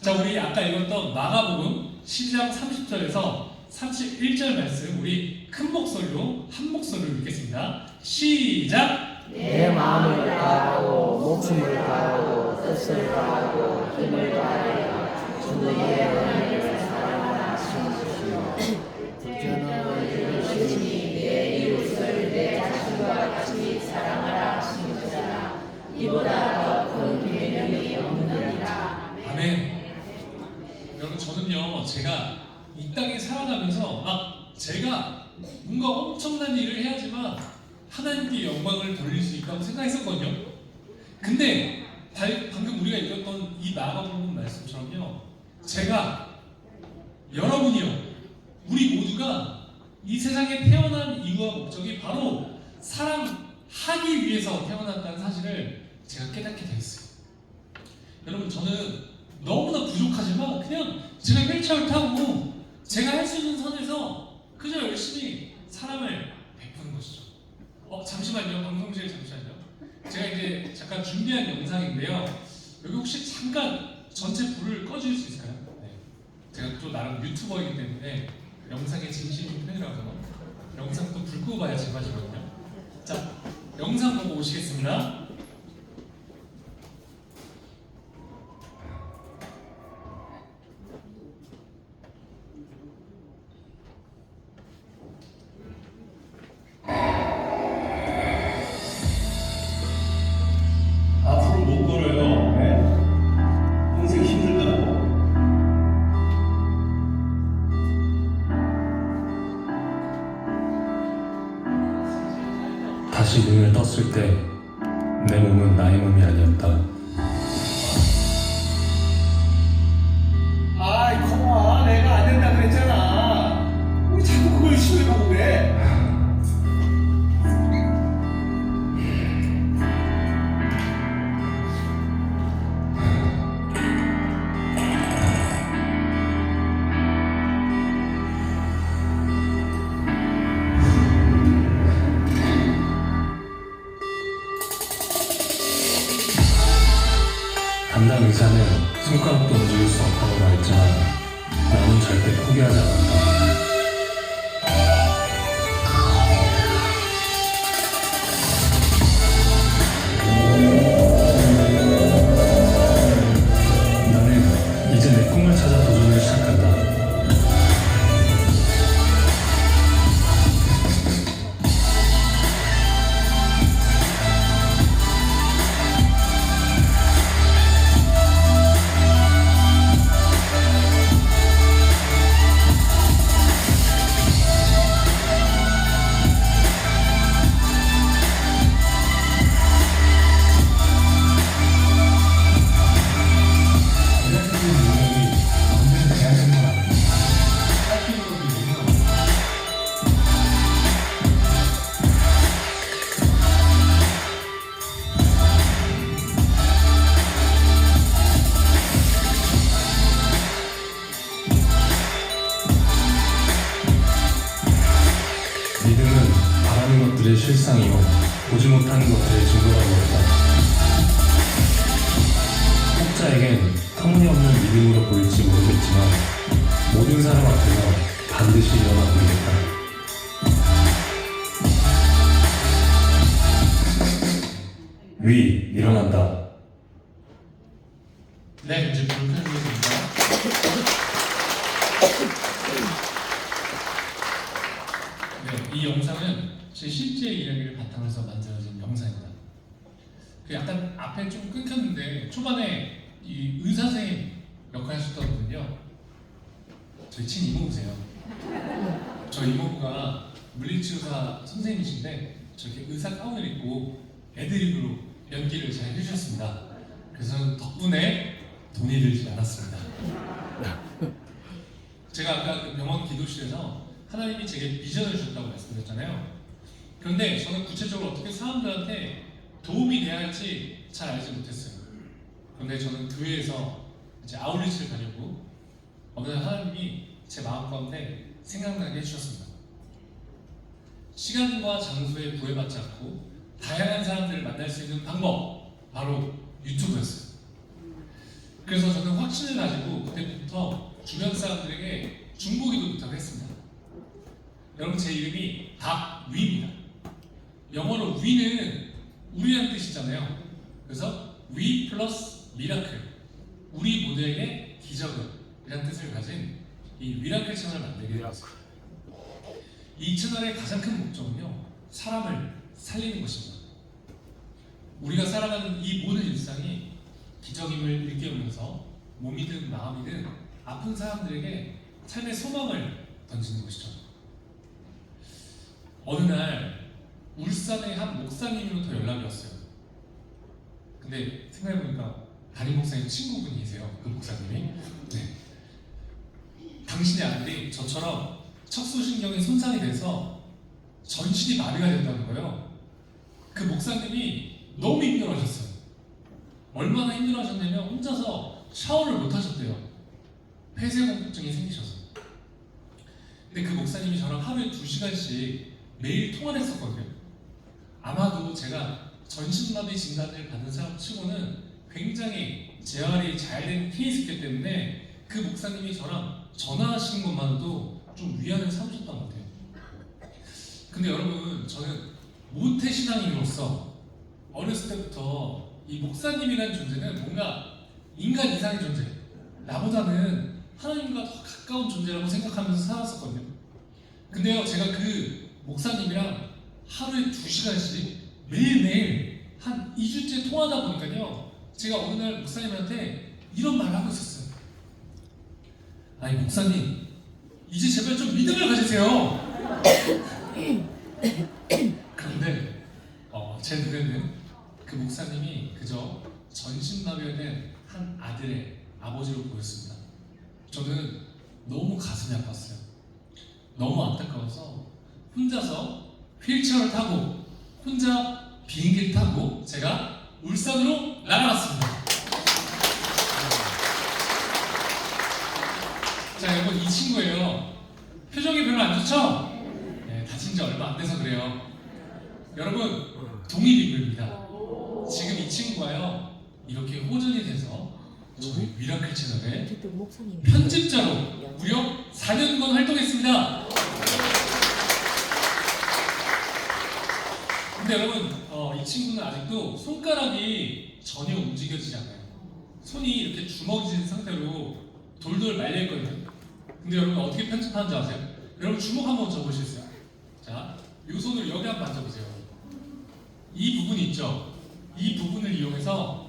자, 우리 아까 읽었던 마가복음 12장 30절에서 31절 말씀, 우리 큰 목소리로 한 목소리로 읽겠습니다. 시작! 내 마음을 다하고 목숨을 다하고 뜻을 다하고 힘을 다하여 주의 하나님을 사랑하라 하시옵시며 부처는 이르시니 내 이웃을 내 자신과 같이 사랑하라 하시니라. 이보다 더 큰 계명이 없느니라. 아멘. 여러분, 저는요, 제가 이 땅에 살아가면서 막 제가 뭔가 엄청난 일을 해야지만 하나님께 영광을 돌릴 수 있다고 생각했었거든요. 근데 방금 우리가 읽었던 이 마가복음 말씀처럼요, 제가, 여러분이요, 우리 모두가 이 세상에 태어난 이유와 목적이 바로 사랑하기 위해서 태어났다는 사실을 제가 깨닫게 되었어요. 여러분, 저는 너무나 부족하지만 그냥 제가 휠체어를 타고 제가 할 수 있는 선에서 그저 열심히 사랑을 베푸는 것이죠. 잠시만요. 방송실 잠시만요. 제가 이제 잠깐 준비한 영상인데요. 여기 혹시 잠깐 전체 불을 꺼줄 수 있을까요? 네. 제가 또 나름 유튜버이기 때문에 영상에 진심인 편이라서 영상 또 불 끄고 봐야 제맛이거든요. 자, 영상 보고 오시겠습니다. 앞으로 못 걸어요. 네? 평생 힘들다고. 다시 눈을 떴을 때 내 몸은 나의 몸이 아니었다. 아이, 컴온. 내가 안 된다 그랬잖아. 왜 자꾸 그걸 시도해보고 그래? 담당 의사는 손가락도 움직일 수 없다고 말했지만 나는 절대 포기하지 않았다. 나는 이제 내 꿈을 찾아 도전을 시작한다. 믿음은 바라는 것들의 실상이요 보지 못하는 것들의 증거라고 했다. 혹자에겐 터무니없는 믿음으로 보일지 모르겠지만 모든 사람 앞에서 반드시 일어나 보이겠다. 위, 일어난다. 네, 이 영상은 제 실제 이야기를 바탕으로 해서 만들어진 영상입니다. 그 약간 앞에 좀 끊겼는데 초반에 이 의사 선생님 역할 하셨던 분은요, 저희 친이모부세요. 저희 이모부가 물리치료사 선생님이신데 저렇게 의사 가운을 입고 애드립으로 연기를 잘 해주셨습니다. 그래서 덕분에 돈이 들지 않았습니다. 제가 아까 그 병원 기도실에서 하나님이 제게 비전을 주셨다고 말씀드렸잖아요. 그런데 저는 구체적으로 어떻게 사람들한테 도움이 돼야 할지 잘 알지 못했어요. 그런데 저는 교회에서 이제 아울리치를 가려고 어느 날 하나님이 제 마음 가운데 생각나게 해주셨습니다. 시간과 장소에 구애받지 않고 다양한 사람들을 만날 수 있는 방법, 바로 유튜브였어요. 그래서 저는 확신을 가지고 그때부터 주변 사람들에게 중보기도 부탁을 했습니다. 여러분, 제 이름이 박위입니다. 영어로 위는 우리라는 뜻이잖아요. 그래서 위 플러스 미라클, 우리 모두에게 기적을 이라는 뜻을 가진 이 미라클 채널을 만들게 되었습니다. 이 채널의 가장 큰 목적은요, 사람을 살리는 것입니다. 우리가 살아가는 이 모든 일상이 기적임을 일깨우면서 몸이든 마음이든 아픈 사람들에게 삶의 소망을 던지는 것이죠. 어느 날 울산의 한 목사님으로부터 연락이 왔어요. 근데 생각해보니까 담임 목사님 친구분이세요. 그 목사님이. 네. 당신의 아들이 저처럼 척수신경이 손상이 돼서 전신이 마비가 된다는 거예요. 그 목사님이 너무 힘들어하셨어요. 얼마나 힘들어하셨냐면 혼자서 샤워를 못 하셨대요. 폐쇄공포증이 생기셔서. 근데 그 목사님이 저랑 하루에 2시간씩 매일 통화를 했었거든요. 아마도 제가 전신마비 진단을 받는 사람 치고는 굉장히 재활이 잘 된 케이스이기 때문에 그 목사님이 저랑 전화하시는 것만으로도 좀 위안을 삼으셨던 것 같아요. 근데 여러분, 저는 모태신앙인으로서 어렸을 때부터 이 목사님이라는 존재는 뭔가 인간 이상의 존재, 나보다는 하나님과 더 가까운 존재라고 생각하면서 살았었거든요. 근데요, 제가 그 목사님이랑 하루에 2시간씩 매일매일 한 2주째 통화하다 보니까요, 제가 어느 날 목사님한테 이런 말을 하고 있었어요. 아니 목사님, 이제 제발 좀 믿음을 가지세요. 그런데 제 눈에는 그 목사님이 그저 전신마비가 된 한 아들의 아버지로 보였습니다. 저는 너무 가슴이 아팠어요. 너무 안타까워서 혼자서 휠체어를 타고 혼자 비행기를 타고 제가 울산으로 날아갔습니다. 자, 여러분, 이 친구예요. 표정이 별로 안 좋죠? 네, 다친 지 얼마 안 돼서 그래요. 여러분, 동일인물입니다. 지금 이 친구가요, 이렇게 호전이 돼서 저희 미라클 채널에 편집자로 무려 4년간 활동했습니다. 근데 여러분, 이 친구는 아직도 손가락이 전혀 움직여지지 않아요. 손이 이렇게 주먹진 상태로 돌돌 말려있거든요. 근데 여러분, 어떻게 편집하는지 아세요? 여러분, 주먹 한번 접으시겠어요? 자, 이 손을 여기 한번 만져보세요. 이 부분이 있죠? 이 부분을 이용해서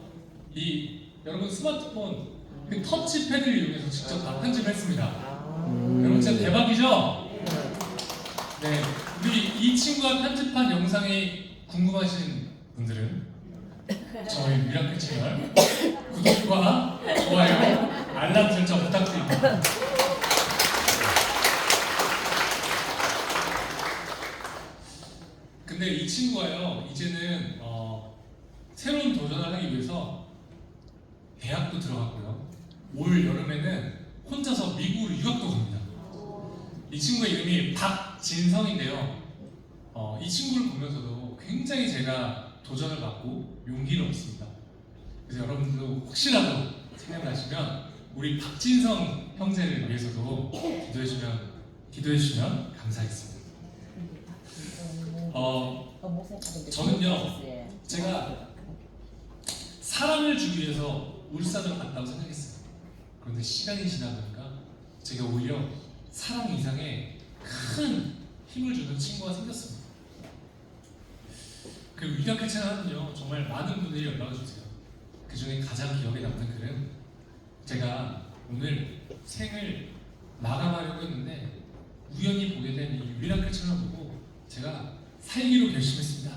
여러분 스마트폰 그 터치패드를 이용해서 직접 다 편집했습니다. 여러분, 진짜 대박이죠? 네, 우리 이 친구가 편집한 영상이 궁금하신 분들은 저희 미라클 채널 구독과 좋아요, 알람 설정 부탁드립니다. 근데 이 친구가요, 이제는 새로운 도전을 하기 위해서 대학도 들어갔고요. 올 여름에는 혼자서 미국으로 유학도 갑니다. 이 친구의 이름이 박진성인데요. 이 친구를 보면서도 굉장히 제가 도전을 받고 용기를 얻습니다. 그래서 여러분들도 혹시라도 생각나시면 우리 박진성 형제를 위해서도 기도해 주시면 감사하겠습니다. 저는요, 제가 사랑을 주기 위해서 울산을 갔다고 생각했어요. 그런데 시간이 지나보니까 제가 오히려 사랑 이상의 큰 힘을 주는 친구가 생겼습니다. 그리고 위대한 채널은요 정말 많은 분들이 연락을 주세요. 그 중에 가장 기억에 남는 글은 제가 오늘 생을 마감하려고 했는데 우연히 보게 된 이 미라클 채널 보고 제가 살기로 결심했습니다.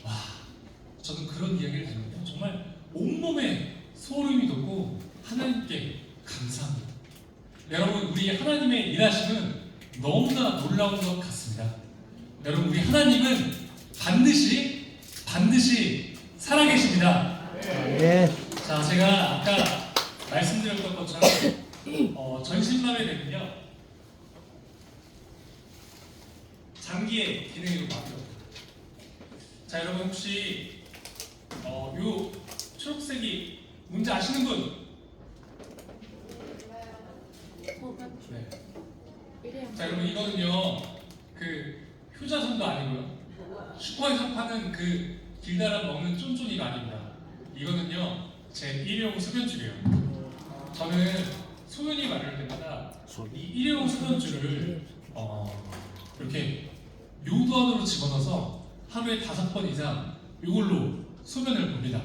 와, 저는 그런 이야기를 들으면요 정말 온몸에 소름이 돋고 하나님께 감사합니다. 여러분, 우리 하나님의 일하심은 너무나 놀라운 것 같습니다. 여러분, 우리 하나님은 반드시 살아계십니다. 예. 자, 제가 아까 말씀드렸던 것처럼 전신마비에 되면요 장기의 기능이 마비됩니다. 자, 여러분 혹시 요 초록색이 뭔지 아시는 분? 네. 자, 여러분 이거는요 그 효자손도 아니고요 슈퍼에서 파는 그 길다란 먹는 쫀쫀이가 아닙니다. 이거는요 제 일회용 소변줄이에요. 저는 소변이 마를 때마다 이 일회용 소변줄을 이렇게 요도 안으로 집어넣어서 하루에 5번 이상 이걸로 소변을 봅니다.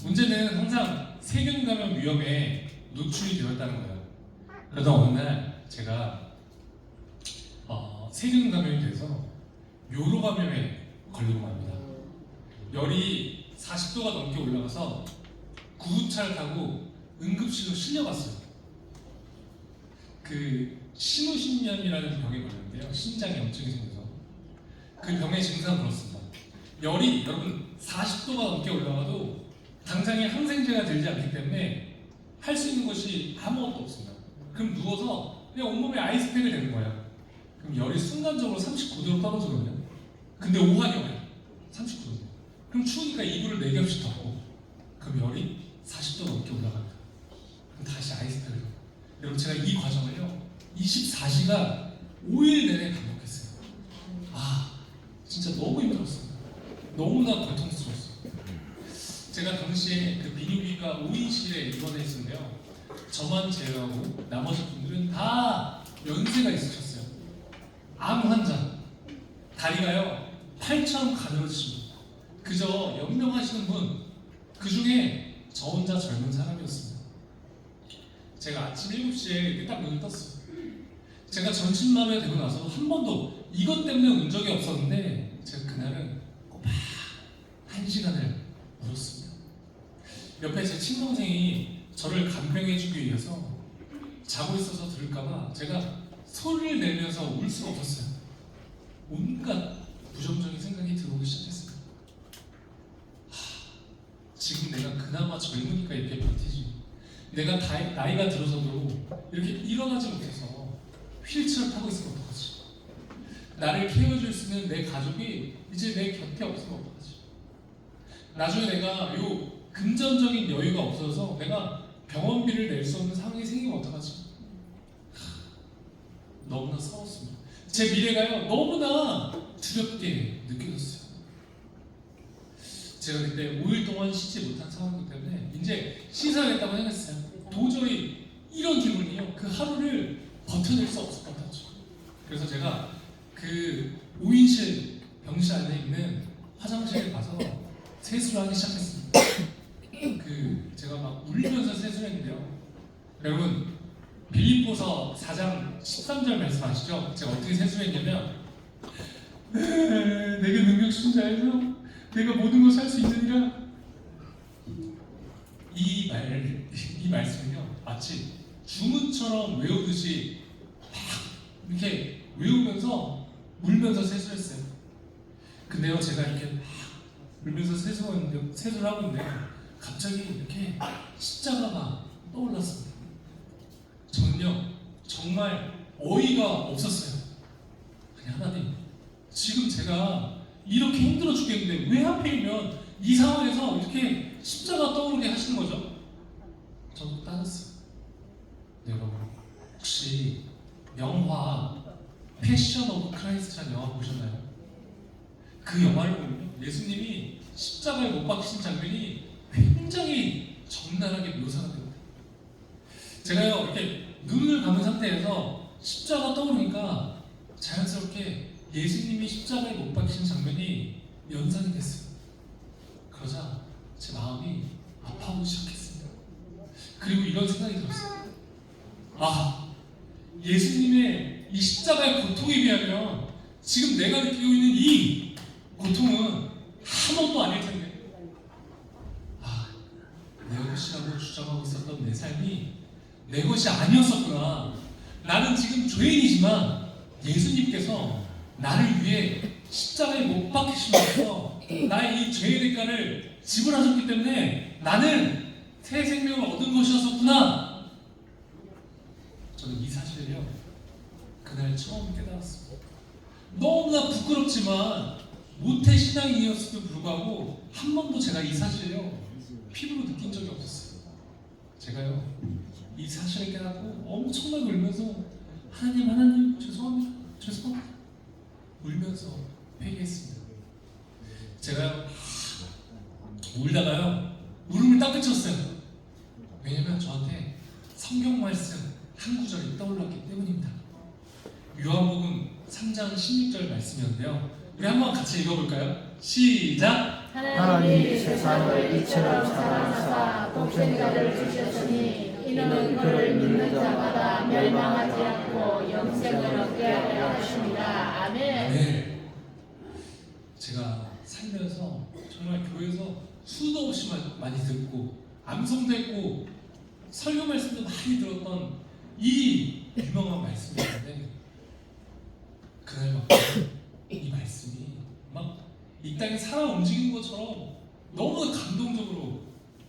문제는 항상 세균 감염 위험에 노출이 되었다는 거예요. 그러다 어느 날 제가 세균 감염이 돼서 요로 감염에 걸리고 맙니다. 열이 40도가 넘게 올라가서 구급차를 타고 응급실로 실려갔어요. 그 신우신염이라는 병에 걸렸는데요. 신장에 염증이 생겨서 그 병의 증상은 그렇습니다. 열이 여러분 40도가 넘게 올라가도 당장에 항생제가 들지 않기 때문에 할 수 있는 것이 아무것도 없습니다. 그럼 누워서 그냥 온몸에 아이스팩을 대는 거예요. 그럼 열이 순간적으로 39도로 떨어지거든요. 근데 오한열이에요. 39도. 그럼 추우니까 이불을 4겹씩 덮고 그럼 열이 40도 넘게 올라갑니다. 그럼 다시 아이스팩을 덮고. 여러분, 제가 이 과정을요 24시간 5일 내내 반복했어요. 진짜 너무 힘들었어요. 너무나 고통스러웠어요. 제가 당시에 그 비뇨기과 5인실에 입원해 있었는데요. 저만 제외하고 나머지 분들은 다 연세가 있으셨어요. 암 환자, 다리가요 팔처럼 가늘어지십니다. 그저 연명하시는 분, 그 중에 저 혼자 젊은 사람이었습니다. 제가 아침 7시에 이렇게 딱 눈을 떴어요. 제가 전신마비가 되고 나서 한 번도 이것 때문에 운 적이 없었는데 제가 그날은 꼬박 1시간을 울었습니다. 옆에 제 친동생이 저를 간병해주기 위해서 자고 있어서 들을까봐 제가 소리를 내면서 울 수가 없었어요. 온갖 부정적인 생각이 들어오기 시작했어요. 지금 내가 그나마 젊으니까 이렇게 버티지, 내가 나이가 들어서도 이렇게 일어나지 못해서 휠체어를 타고 있으면 어떡하지? 나를 케어줄 수 있는 내 가족이 이제 내 곁에 없으면 어떡하지? 나중에 내가 요 금전적인 여유가 없어서 내가 병원비를 낼 수 없는 상황이 생기면 어떡하지? 너무나 싸웠습니다. 제 미래가요 너무나 두렵게 느껴졌어요. 제가 그때 5일 동안 쉬지 못한 상황이기 때문에 이제 씻어야겠다고 생각했어요. 도저히 이런 기분이요 그 하루를 버텨낼 수 없을 것 같았죠. 그래서 제가 그 5인실 병실 안에 있는 화장실에 가서 세수를 하기 시작했습니다. 제가 막 울면서 세수를 했는데요. 여러분, 빌립보서 4장 13절 말씀 아시죠? 제가 어떻게 세수를 했냐면 내게 능력 주신 자에서 내가 모든 것을 할 수 있느니라. 이 말씀은요 마치 주문처럼 외우듯이 막 이렇게 외우면서 울면서 세수했어요. 근데요 제가 이렇게 막 울면서 세수를 하고 있는데 갑자기 이렇게 십자가가 떠올랐습니다. 저는요 정말 어이가 없었어요. 아니 하나님, 지금 제가 이렇게 힘들어 죽겠는데 왜 하필이면 이 상황에서 이렇게 십자가 떠오르게 하시는 거죠? 저도 따졌어요. 네, 여러분 혹시 영화 패션 오브 크라이스트라는 영화 보셨나요? 그 영화를 보면 예수님이 십자가에 못 박히신 장면이 굉장히 적나라하게 묘사가 됩니다. 제가요 이렇게 눈을 감은 상태에서 십자가 떠오르니까 자연스럽게 예수님이 십자가에 못 박히신 장면이 연상이 됐어요. 그러자 제 마음이 아파오기 시작했습니다. 그리고 이런 생각이 들었어요. 아, 예수님의 이 십자가의 고통에 비하면 지금 내가 느끼고 있는 이 고통은 아무것도 아닐 텐데. 아, 내 것이라고 주장하고 있었던 내 삶이 내 것이 아니었었구나. 나는 지금 죄인이지만 예수님께서 나를 위해 십자가에 못 박히시면서 나의 이 죄의 대가를 지불하셨기 때문에 나는 새 생명을 얻은 것이었었구나. 저는 이 사실을요 그날 처음 깨달았습니다. 너무나 부끄럽지만 모태 신앙인이었음에도 불구하고 한 번도 제가 이 사실을요 피부로 느낀 적이 없었어요. 제가요 이 사실을 깨닫고 엄청나게 울면서 하나님 죄송합니다 울면서 회개했습니다. 제가요 울다가요 울음을 딱 그쳤어요. 왜냐면 저한테 성경 말씀 한 구절이 떠올랐기 때문입니다. 요한복음 3장 16절 말씀이었는데요. 우리 한번 같이 읽어볼까요? 시작! 하나님이 세상을 이처럼 사랑하사 독생자를 주셨으니 이는 그를 믿는 자마다 멸망하지 않고 영생을 얻게 하려 하십니다. 아멘. 네. 제가 살면서 정말 교회에서 수도 없이 많이 듣고 암송도 했고 설교 말씀도 많이 들었던 이 유명한 말씀이었는데 그날만큼 이 말씀이 막 이 땅에 살아 움직이는 것처럼 너무 감동적으로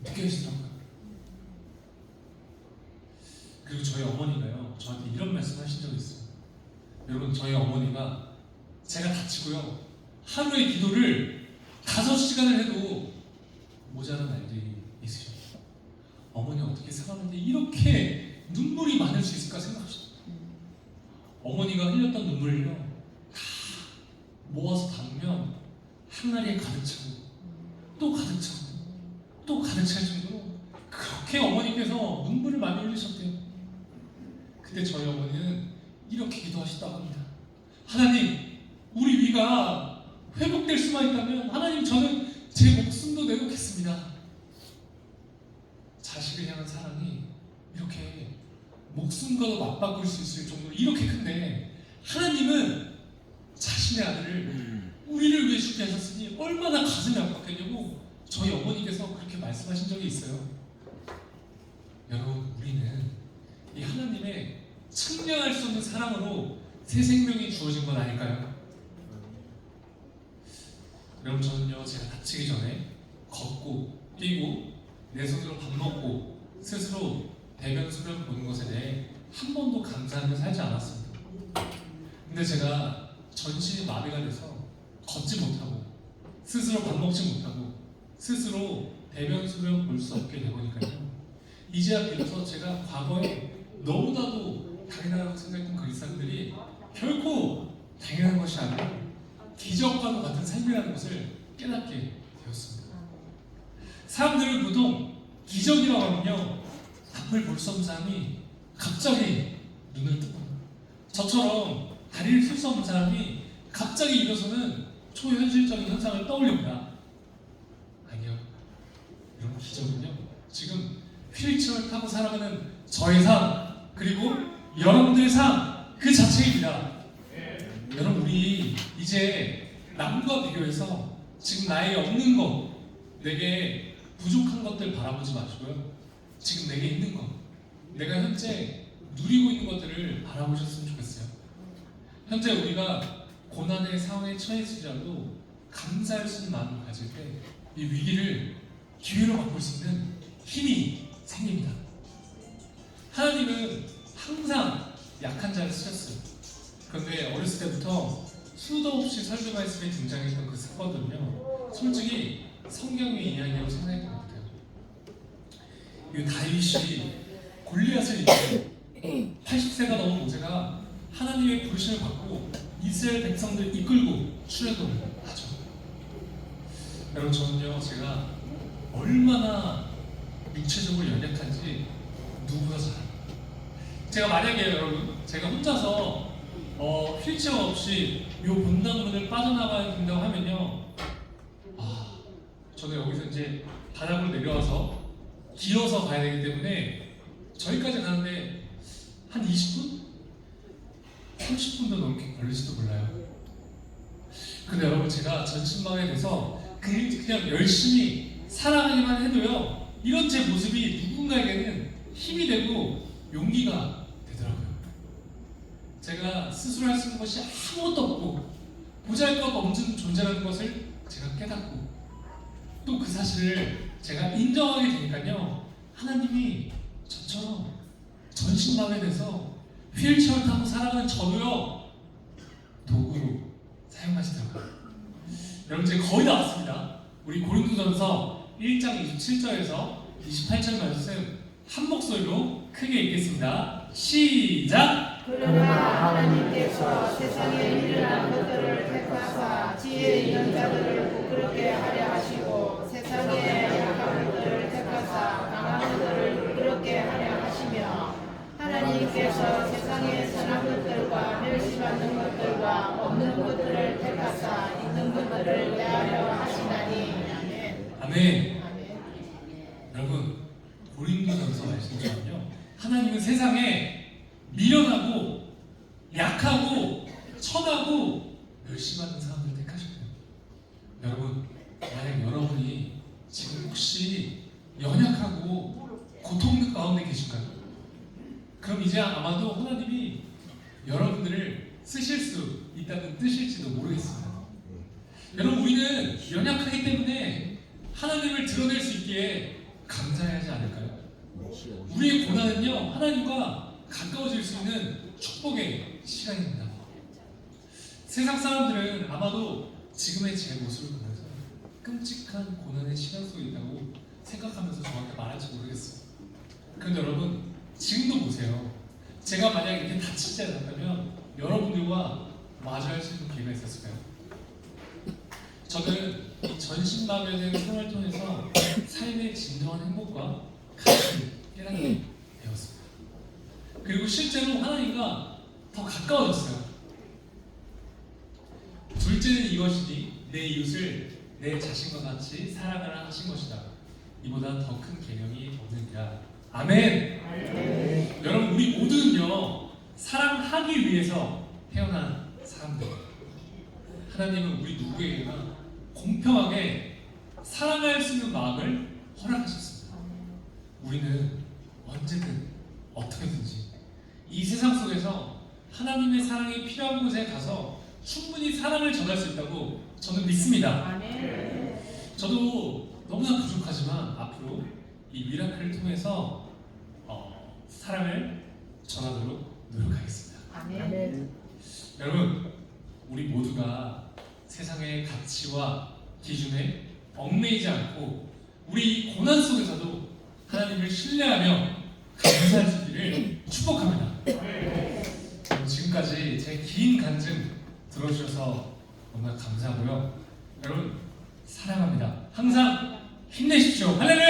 느껴지더라고요. 그리고 저희 어머니가요 저한테 이런 말씀 하신 적이 있어요. 여러분, 저희 어머니가 제가 다치고요 하루에 기도를 5시간을 해도 모자란 날들이 있으셔요. 어머니 어떻게 살았는데 이렇게 눈물이 많을 수 있을까 생각하셨어요. 어머니가 흘렸던 눈물을요 다 모아서 담으면 항아리에 가득 차고 또 가득 차고 또 가득 찰 정도로 그렇게 어머니께서 눈물을 많이 흘리셨대요. 그때 저희 어머니는 이렇게 기도하셨다고 합니다. 하나님, 우리 위가 회복될 수만 있다면 하나님, 저는 제 목숨도 내놓겠습니다. 자식을 향한 사랑이 이렇게 목숨과도 맞바꿀 수 있을 정도로 이렇게 큰데 하나님은 자신의 아들을 우리를 위해 죽게 하셨으니 얼마나 가슴이 아팠겠냐고 저희 어머니께서 그렇게 말씀하신 적이 있어요. 여러분, 우리는 이 하나님의 측량할 수 없는 사랑으로 새 생명이 주어진 건 아닐까요? 여러분, 저는요 제가 다치기 전에 걷고 뛰고 내 손으로 밥 먹고 스스로 대변 소변 보는 것에 대해 한 번도 감사하며 살지 않았습니다. 근데 제가 전신이 마비가 돼서 걷지 못하고 스스로 밥 먹지 못하고 스스로 대변 소변 볼 수 없게 되보니까요 이제야 비로소 제가 과거에 너무나도 당연하다고 생각했던 그 일상들이 결코 당연한 것이 아니라 기적과도 같은 삶이라는 것을 깨닫게 되었습니다. 사람들은 보통 기적이라고 하면요 앞을 볼 수 없는 사람이 갑자기 눈을 뜨고 저처럼 다리를 쓸 수 없는 사람이 갑자기 일어서는 초현실적인 현상을 떠올립니다. 아니요, 이런 기적은요 지금 휠체어를 타고 살아가는 저의 삶 그리고 여러분들의 삶 그 자체입니다. 여러분, 우리 이제 남과 비교해서 지금 나에게 없는 것, 내게 부족한 것들 바라보지 마시고요 지금 내게 있는 것, 내가 현재 누리고 있는 것들을 바라보셨으면 좋겠어요. 현재 우리가 고난의 상황에 처했을지라도 감사할 수 있는 마음을 가질 때 이 위기를 기회로 바꿀 수 있는 힘이 생깁니다. 하나님은 항상 약한 자를 쓰셨어요. 그런데 어렸을 때부터 수도 없이 설교 말씀에 등장했던 그 사건들은요 솔직히 성경의 이야기라고 생각했던 것 같아요. 이 다윗이 골리앗을 이기고 80세가 넘은 모세가 하나님의 부르심을 받고 이스라엘 백성들을 이끌고 출애굽을 하죠. 여러분, 저는요 제가 얼마나 육체적으로 연약한지 누구나 잘 알아요. 제가 만약에 여러분 제가 혼자서 휠체어 없이 요 본당문을 빠져나가야 된다고 하면요, 저는 여기서 이제 바닥으로 내려와서 기어서 가야 되기 때문에 저기까지 가는데 한 20분? 30분도 넘게 걸릴지도 몰라요. 근데 여러분 제가 전신망에 대해서 그냥 열심히 살아가기만 해도요, 이런 제 모습이 누군가에게는 힘이 되고 용기가 되더라고요. 제가 스스로 할 수 있는 것이 아무것도 없고 보잘것없는 존재라는 것을 제가 깨닫고 또 그 사실을 제가 인정하게 되니까요, 하나님이 저처럼 전신망에 대해서 휠체어 타고 살아가는 저도요 도구로 사용하시더라고요. 여러분 이제 거의 다 왔습니다. 우리 고린도전서 1장 27절에서 28절 말씀 한 목소리로 크게 읽겠습니다. 시작! 그러나 하나님께서 세상에 미련한 것들을 택하사 지혜 있는 자들을 부끄럽게 하려 하시고 세상에 약한 것들을 택하사 강한 것들을 부끄럽게 하려 하시며 하나님께서 세상의 선한 것들과 멸시받는 것들과 없는 것들을 택하사 있는 것들을 내하려 하시나니. 아멘. 아멘. 아멘. 여러분 고린도전서 말씀처럼요, 하나님은 세상에 미련하고 약하고 천하고 멸시받는 사람들을 택하셨고요. 여러분 만약 여러분이 지금 혹시 연약하고 고통 가운데 계실까요? 그럼 이제 아마도 하나님이 여러분들을 쓰실 수 있다는 뜻일지도 모르겠습니다. 여러분 우리는 연약하기 때문에 하나님을 드러낼 수 있기에 감사해야 하지 않을까요? 우리의 고난은요, 하나님과 가까워질 수 있는 축복의 시간입니다. 세상 사람들은 아마도 지금의 제 모습을 보면서 끔찍한 고난의 시간 속에 있다고 생각하면서 저한테 말할지 모르겠어요. 그런데 여러분 지금도 보세요. 제가 만약 이렇게 다치지 않았다면 여러분들과 마주할 수 있는 기회가 있었을까요? 저는 이 전신마비에 대한 생활을 통해서 삶의 진정한 행복과 가치를 깨닫게 되었습니다. 그리고 실제로 하나님과 더 가까워졌어요. 둘째는 이것이니 내 이웃을 내 자신과 같이 사랑하라 하신 것이다. 이보다 더 큰 계명이 없느니라. 아멘. 아멘. 여러분 우리 모두는요 사랑하기 위해서 태어난 사람들. 하나님은 우리 누구에게나 공평하게 사랑할 수 있는 마음을 허락하셨습니다. 우리는 언제든 어떻게든지 이 세상 속에서 하나님의 사랑이 필요한 곳에 가서 충분히 사랑을 전할 수 있다고 저는 믿습니다. 아멘. 저도 너무나 부족하지만 앞으로 이 미라클을 통해서 사랑을 전하도록 노력하겠습니다. 아멘. 여러분 우리 모두가 세상의 가치와 기준에 얽매이지 않고 우리 이 고난 속에서도 하나님을 신뢰하며 감사할 수 있기를 축복합니다. 지금까지 제 긴 간증 들어주셔서 너무나 감사하고요. 여러분 사랑합니다. 항상 힘내십시오. 할렐루야!